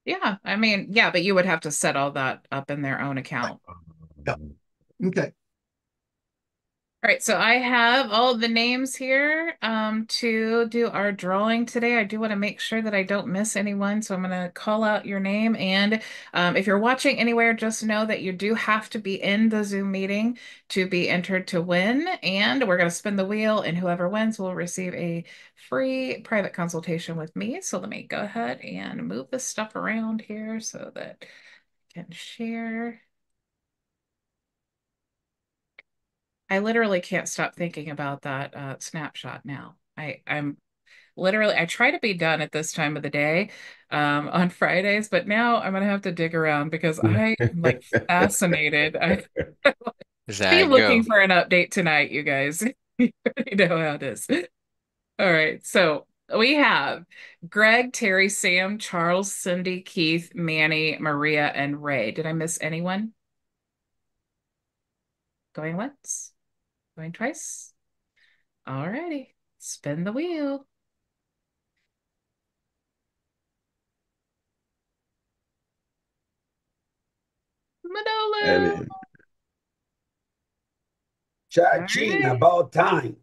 Yeah, I mean, yeah, but you would have to set all that up in their own account. yeah. Okay. All right, so I have all the names here to do our drawing today. I do want to make sure that I don't miss anyone, so I'm going to call out your name. And if you're watching anywhere, just know that you do have to be in the Zoom meeting to be entered to win. And we're going to spin the wheel, and whoever wins will receive a free private consultation with me. So let me go ahead and move this stuff around here so that I can share. I literally can't stop thinking about that snapshot now. I'm literally I try to be done at this time of the day on Fridays, but now I'm gonna have to dig around because I am like fascinated. I That's how be it looking go. for an update tonight, you guys. You already know how it is. All right, so we have Greg, Terry, Sam, Charles, Cindy, Keith, Manny, Maria, and Ray. Did I miss anyone? Going once? Going twice? All righty. Spin the wheel. Manolo. And All cha-ching, right. about time.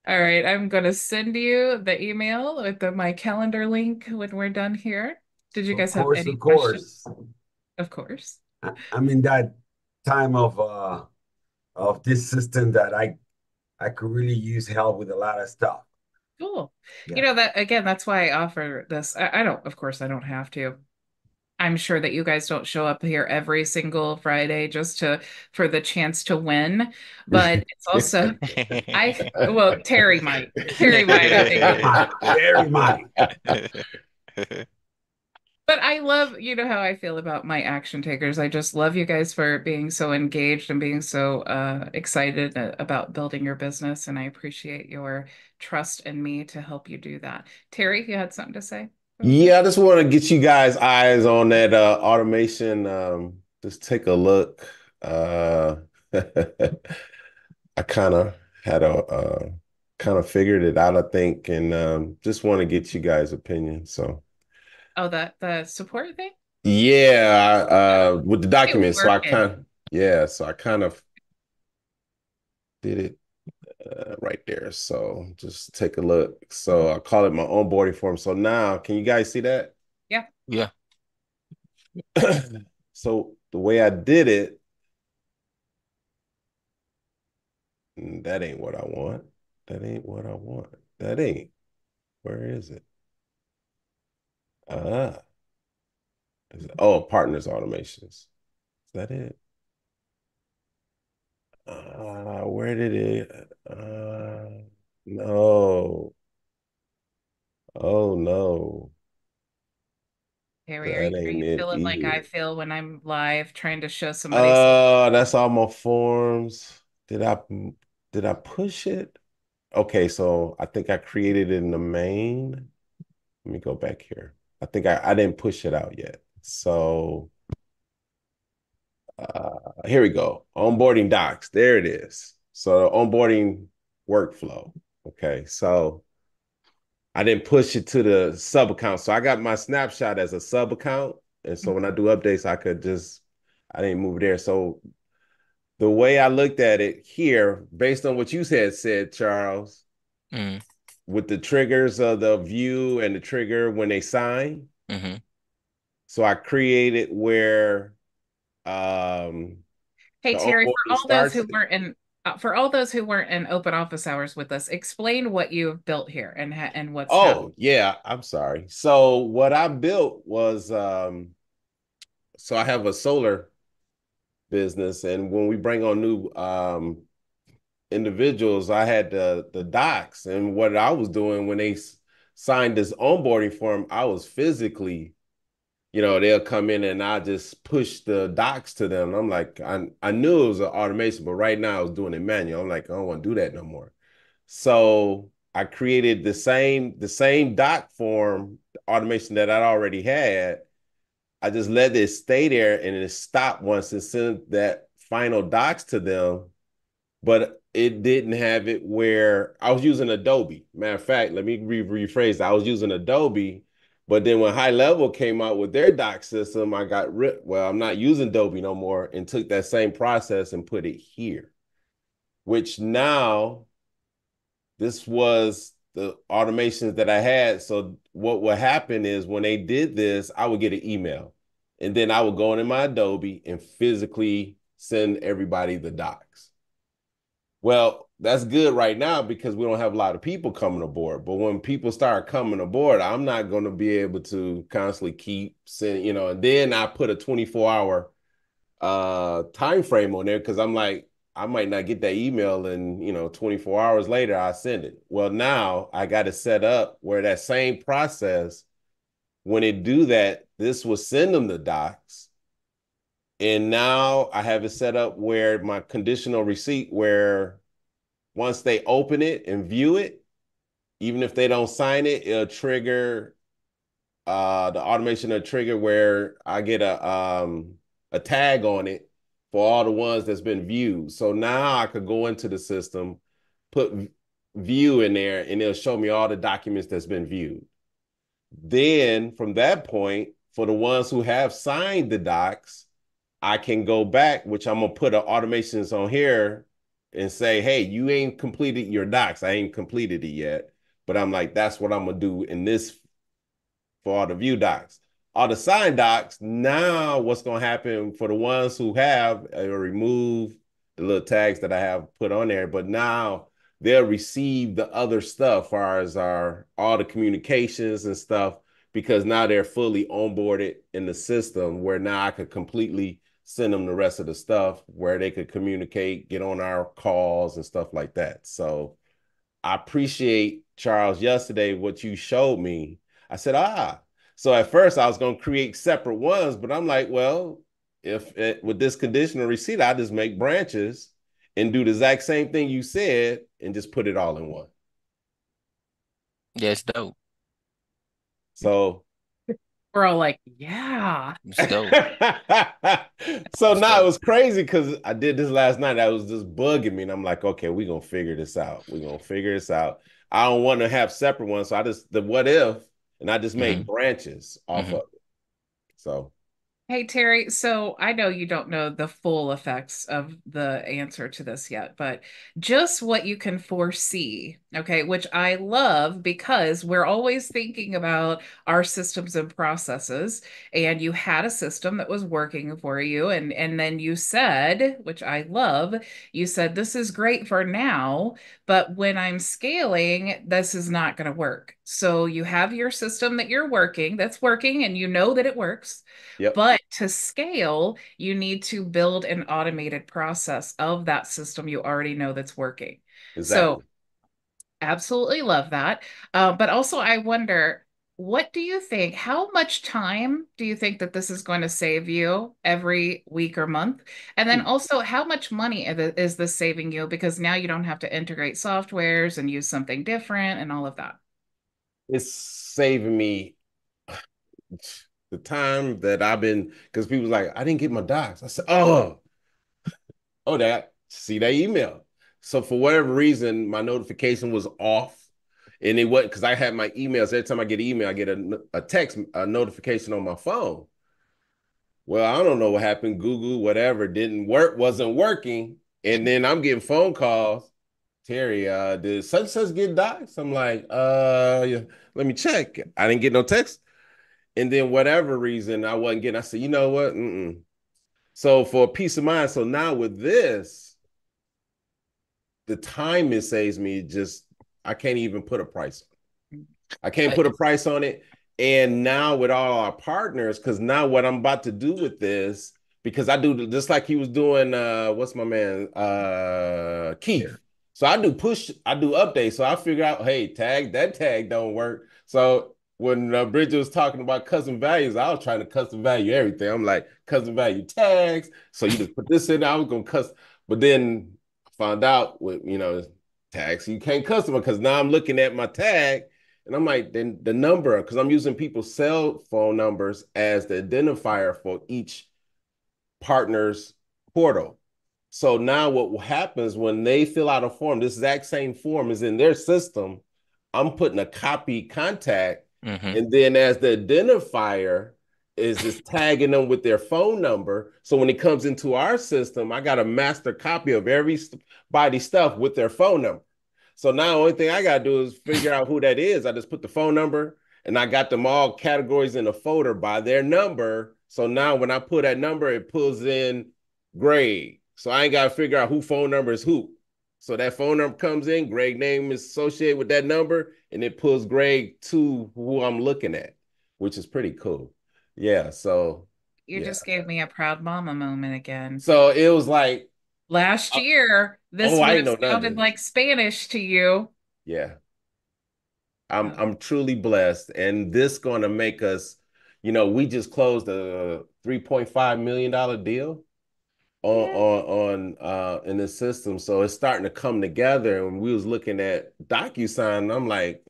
All right. I'm going to send you the email with my calendar link when we're done here. Did you guys have any Of questions? course. Of course. I'm in that time of this system that I could really use help with a lot of stuff. Cool. You Yeah. know that again, that's why I offer this. I don't, of course, I don't have to. I'm sure that you guys don't show up here every single Friday just to for the chance to win, but it's also well, Terry might. Terry might, I think. Very much. Very much. But I love, you know how I feel about my action takers. I just love you guys for being so engaged and being so excited about building your business, and I appreciate your trust in me to help you do that. Terry, you had something to say? Yeah, I just want to get you guys eyes on that automation. Just take a look. I kind of had a kind of figured it out, I think, and just want to get you guys' opinion. So Oh, that the support thing? yeah, with the It documents. So I working. kind yeah, so I kind of did it right there. So just take a look. So I call it my onboarding form. So now, can you guys see that? Yeah. Yeah. So the way I did it, that ain't what I want. That ain't what I want. That ain't. Where is it? Ah, oh, partners automations. Is that it? Where did it? No. Oh no. Harry, That are ain't you it feeling like I either. feel when I'm live trying to show somebody something? That's all my forms. Did I push it? Okay, so I think I created it in the main. Let me go back here. I think I didn't push it out yet. So here we go. Onboarding docs. There it is. So onboarding workflow. Okay, so I didn't push it to the sub account. So I got my snapshot as a sub account. And so when I do updates, I didn't move it there. So the way I looked at it here, based on what you said, Charles, Mm. with the triggers of the view and the trigger when they sign. Mm-hmm. So I created where um, Hey the Terry, onboarding starts. for all those who weren't in open office hours with us, explain what you have built here and what's happening. Oh, yeah, I'm sorry. So what I built was so I have a solar business, and when we bring on new individuals, I had the docs, and what I was doing when they signed this onboarding form, I was physically, they'll come in and I just push the docs to them. And I'm like, I knew it was an automation, but right now I was doing it manual. I'm like, I don't want to do that no more. So I created the same doc form automation that I already had. I just let it stay there and it stopped once and sent that final docs to them. But it didn't have it where I was using Adobe. Matter of fact, let me rephrase that. I was using Adobe, but then when High Level came out with their doc system, I got well, I'm not using Adobe no more and took that same process and put it here, which now this was the automations that I had. So what would happen is when they did this, I would get an email and then I would go into my Adobe and physically send everybody the docs. Well, that's good right now because we don't have a lot of people coming aboard. But when people start coming aboard, I'm not going to be able to constantly keep sending, and then I put a 24-hour time frame on there because I'm like, I might not get that email and 24 hours later I send it. Well, now I got it set up where that same process, when it do that, this will send them the docs. And now I have it set up where my conditional receipt, where once they open it and view it, even if they don't sign it, it'll trigger the automation will trigger where I get a tag on it for all the ones that's been viewed. So now I could go into the system, put view in there, and it'll show me all the documents that's been viewed. Then from that point, for the ones who have signed the docs, I can go back, which I'm gonna put automations on here and say, hey, you ain't completed your docs. I ain't completed it yet. But I'm like, that's what I'm gonna do in this for all the view docs. All the sign docs, now what's gonna happen for the ones who have remove the little tags that I have put on there, but now they'll receive the other stuff, far as all the communications and stuff, because now they're fully onboarded in the system where now I could completely send them the rest of the stuff where they could communicate, get on our calls and stuff like that. So I appreciate, Charles, yesterday what you showed me. I said, so at first I was going to create separate ones, but I'm like, well, with this conditional receipt, I just make branches and do the exact same thing you said and just put it all in one. Yeah, it's dope. So We're all like, yeah. It's dope. so It's now it dope. was crazy because I did this last night. I was just bugging me, and I'm like, okay, we're gonna figure this out. We're gonna figure this out. I don't want to have separate ones, so I just the what if, and I just made Mm-hmm. branches off Mm-hmm. of it. So Hey Terry, so I know you don't know the full effects of the answer to this yet, but just what you can foresee, okay, which I love because we're always thinking about our systems and processes, and you had a system that was working for you, and then you said, which I love, you said this is great for now, but when I'm scaling, this is not going to work. So you have your system that you're working, that's working, and you know that it works. Yep, But to scale, you need to build an automated process of that system you already know that's working. So, exactly. absolutely love that. But also, I wonder, what do you think? How much time do you think that this is going to save you every week or month? And then also, how much money is this saving you? Because now you don't have to integrate softwares and use something different and all of that. It's saving me the time that I've been, because people like, I didn't get my docs. I said, oh, that, see that email. So for whatever reason, my notification was off. And it wasn't because I had my emails. Every time I get an email, I get a text, a notification on my phone. Well, I don't know what happened. Google, whatever, didn't work, wasn't working. And then I'm getting phone calls. Terry, did such and such get doxxed? I'm like, yeah, let me check. I didn't get no text. And then whatever reason I wasn't getting, I said, you know what? Mm-mm. So for peace of mind, so now with this, the time it saves me just, I can't even put a price on it. I can't put a price on it. And now with all our partners, because now what I'm about to do with this, because I do just like he was doing, what's my man, Keith. Yeah. So I do push, I do updates. So I figure out, hey, that tag don't work. So when Bridget was talking about custom values, I was trying to custom value everything. I'm like, custom value tags. So you just put this in, I was going to custom. But then I found out with, tags, you can't custom it because now I'm looking at my tag and I'm like, then the number, because I'm using people's cell phone numbers as the identifier for each partner's portal. So now what happens when they fill out a form, this exact same form is in their system. I'm putting a copy contact, Mm-hmm. and then as the identifier is tagging them with their phone number. So when it comes into our system, I got a master copy of everybody stuff with their phone number. So now the only thing I got to do is figure out who that is. I just put the phone number and I got them all categories in a folder by their number. So now when I put that number, it pulls in Greg. So I ain't got to figure out who phone number is who. So that phone number comes in, Greg name is associated with that number, and it pulls Greg to who I'm looking at, which is pretty cool. Yeah. So You yeah. just gave me a proud mama moment again. So it was like, Last year, this oh, would I have didn't know sounded nothing. like Spanish to you. Yeah. I'm truly blessed. And this gonna make us, we just closed a $3.5 million deal Yeah. on in the system. So it's starting to come together. And we was looking at DocuSign, and I'm like,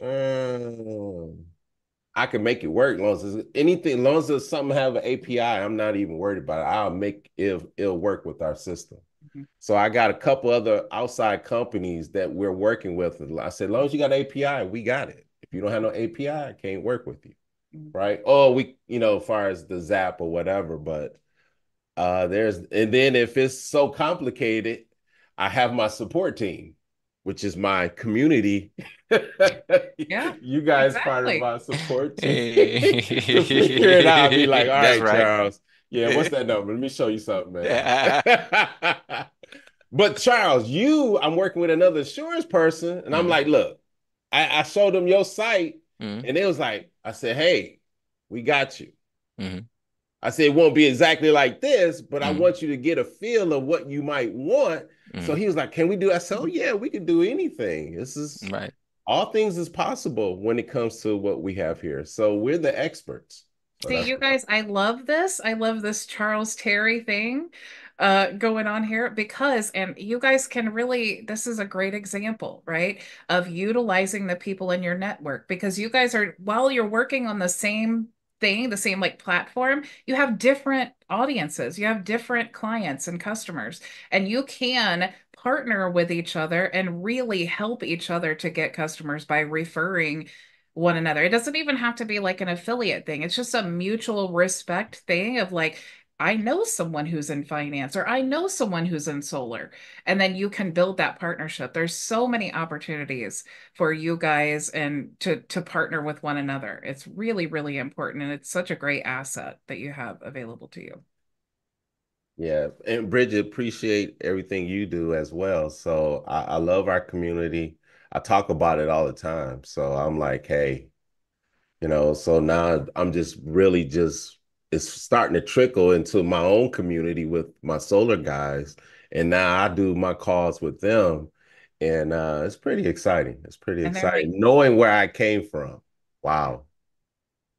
I can make it work. As long as anything, as long as there's something have an API, I'm not even worried about it. I'll make it'll work with our system. Mhm. So I got a couple other outside companies that we're working with. I said, as long as you got an API, we got it. If you don't have no API, I can't work with you. Mhm. Right. Oh, as far as the Zap or whatever, but and then if it's so complicated, I have my support team, which is my community. Yeah, You guys part of exactly. my support team to figure it out. Be like, all That's right, right. Charles. Yeah, what's that number? Let me show you something, man. But Charles, I'm working with another insurance person, and I'm Mhm. like, look, I showed them your site, Mhm. and it was like, I said, hey, we got you. Mhm. I said, it won't be exactly like this, but I Mhm. want you to get a feel of what you might want. So Mhm. he was like, can we do that? I said, oh, yeah, we can do anything. This is Right. all things is possible when it comes to what we have here. So we're the experts. So See, that's you what guys, I love this. I love this Charles Terry thing going on here because, and you guys can really, this is a great example, right, of utilizing the people in your network because you guys are, while you're working on the same thing, the same like platform, you have different audiences, you have different clients and customers, and you can partner with each other and really help each other to get customers by referring one another. It doesn't even have to be like an affiliate thing. It's just a mutual respect thing of like, I know someone who's in finance or I know someone who's in solar. And then you can build that partnership. There's so many opportunities for you guys and to partner with one another. It's really, really important. And it's such a great asset that you have available to you. Yeah, and Bridget, appreciate everything you do as well. So I love our community. I talk about it all the time. So I'm like, hey, so now I'm just really just it's starting to trickle into my own community with my solar guys. And now I do my calls with them. And it's pretty exciting. It's pretty And they're like, exciting knowing where I came from. Wow.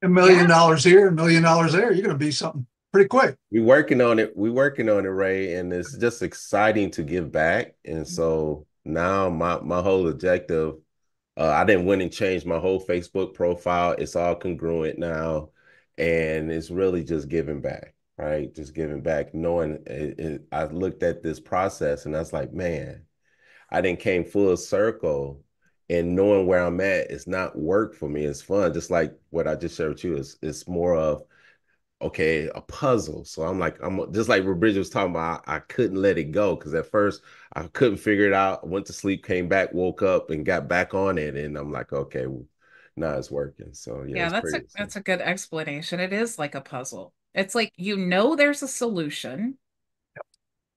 $1 million here, $1 million there. You're going to be something pretty quick. We working on it. We working on it, Ray, and it's just exciting to give back. And so now my whole objective, I didn't went and change my whole Facebook profile. It's all congruent now, and it's really just giving back, right? Just giving back, knowing I looked at this process and I was like, man, I didn't came full circle, and knowing where I'm at, it's not work for me. It's fun, just like what I just shared with you. It's more of okay, a puzzle. So I'm just like what Bridget was talking about. I couldn't let it go because at first I couldn't figure it out. I went to sleep, came back, woke up, and got back on it. And I'm like, okay, well, now it's working. So yeah, yeah, it's pretty that's exciting. a good explanation. It is like a puzzle. It's like you know there's a solution.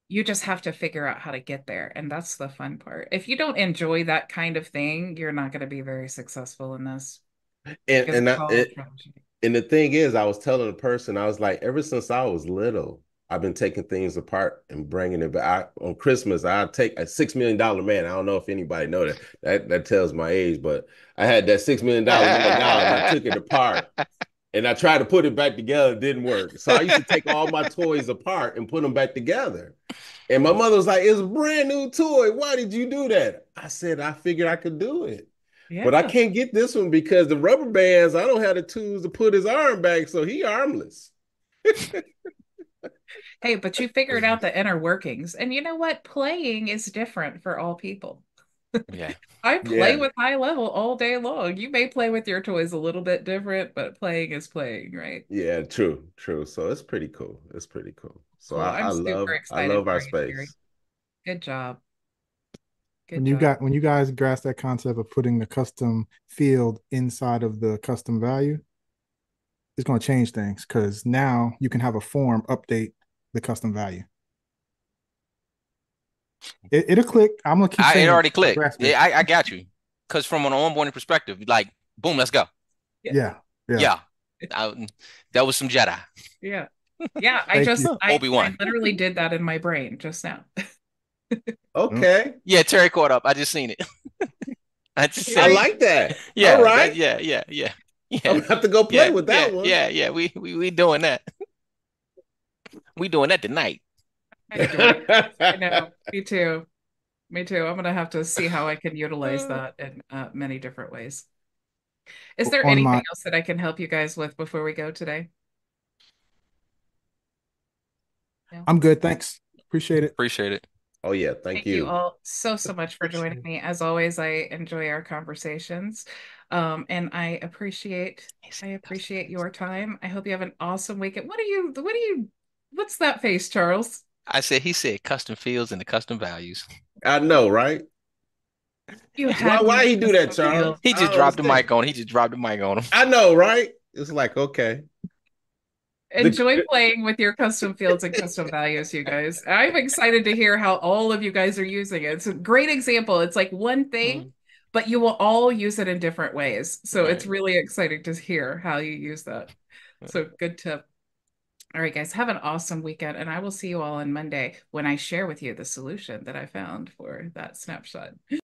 You just have to figure out how to get there. And that's the fun part. If you don't enjoy that kind of thing, you're not going to be very successful in this And because and it's I, all it, troubleshooting. and the thing is, I was telling the person, I was like, ever since I was little, I've been taking things apart and bringing it back. On Christmas, I take a $6 million man. I don't know if anybody know that. That tells my age, but I had that $6 million and I took it apart and I tried to put it back together. It didn't work. So I used to take all my toys apart and put them back together. And my mother was like, "It's a brand new toy. Why did you do that?" I said, "I figured I could do it." But I Yeah. can't get this one because the rubber bands, I don't have the tools to put his arm back, so he armless. Hey, but you figured out the inner workings. And you know what? Playing is different for all people. Yeah. I play Yeah, with high level all day long. You may play with your toys a little bit different, but playing is playing, right? yeah, true, true. So it's pretty cool. It's pretty cool. So Cool. I'm super I excited love for our you, Terry. space. Good job. Good When job. you guys grasp that concept of putting the custom field inside of the custom value, it's going to change things because now you can have a form update the custom value. It'll click. I'm gonna keep It saying it. already clicked. Grasp it. Yeah, I got you. Because from an onboarding perspective, like, boom, let's go. Yeah. Yeah, yeah. Yeah. I, that was some Jedi. Yeah. Yeah. Thank you. I Obi-Wan. literally did that in my brain just now. Mm. Okay. Yeah, Terry caught up. I just seen it. I just I said, I like that. All yeah, right. I'm yeah, gonna have to go play yeah, with yeah, that one. yeah, yeah. We doing that. We doing that tonight. I enjoyed it. I know. Me too. Me too. I'm gonna have to see how I can utilize that in many different ways. Is there On anything my, else that I can help you guys with before we go today? No. I'm good. Thanks. Appreciate it. Appreciate it. Oh yeah, thank Thank you you. all so much for joining me. As always, I enjoy our conversations. And I appreciate your time. I hope you have an awesome weekend. What's that face, Charles? He said custom fields and the custom values. I know, right? You Why had me why at he do that, custom Charles? field. He I just don't dropped the understand. mic on. He just dropped the mic on him. I know, right? It's like, okay. Enjoy playing with your custom fields and custom values, you guys. I'm excited to hear how all of you guys are using it. It's a great example. It's like one thing, but you will all use it in different ways. So it's Right. really exciting to hear how you use that. So good tip. All right, guys, have an awesome weekend, and I will see you all on Monday when I share with you the solution that I found for that snapshot.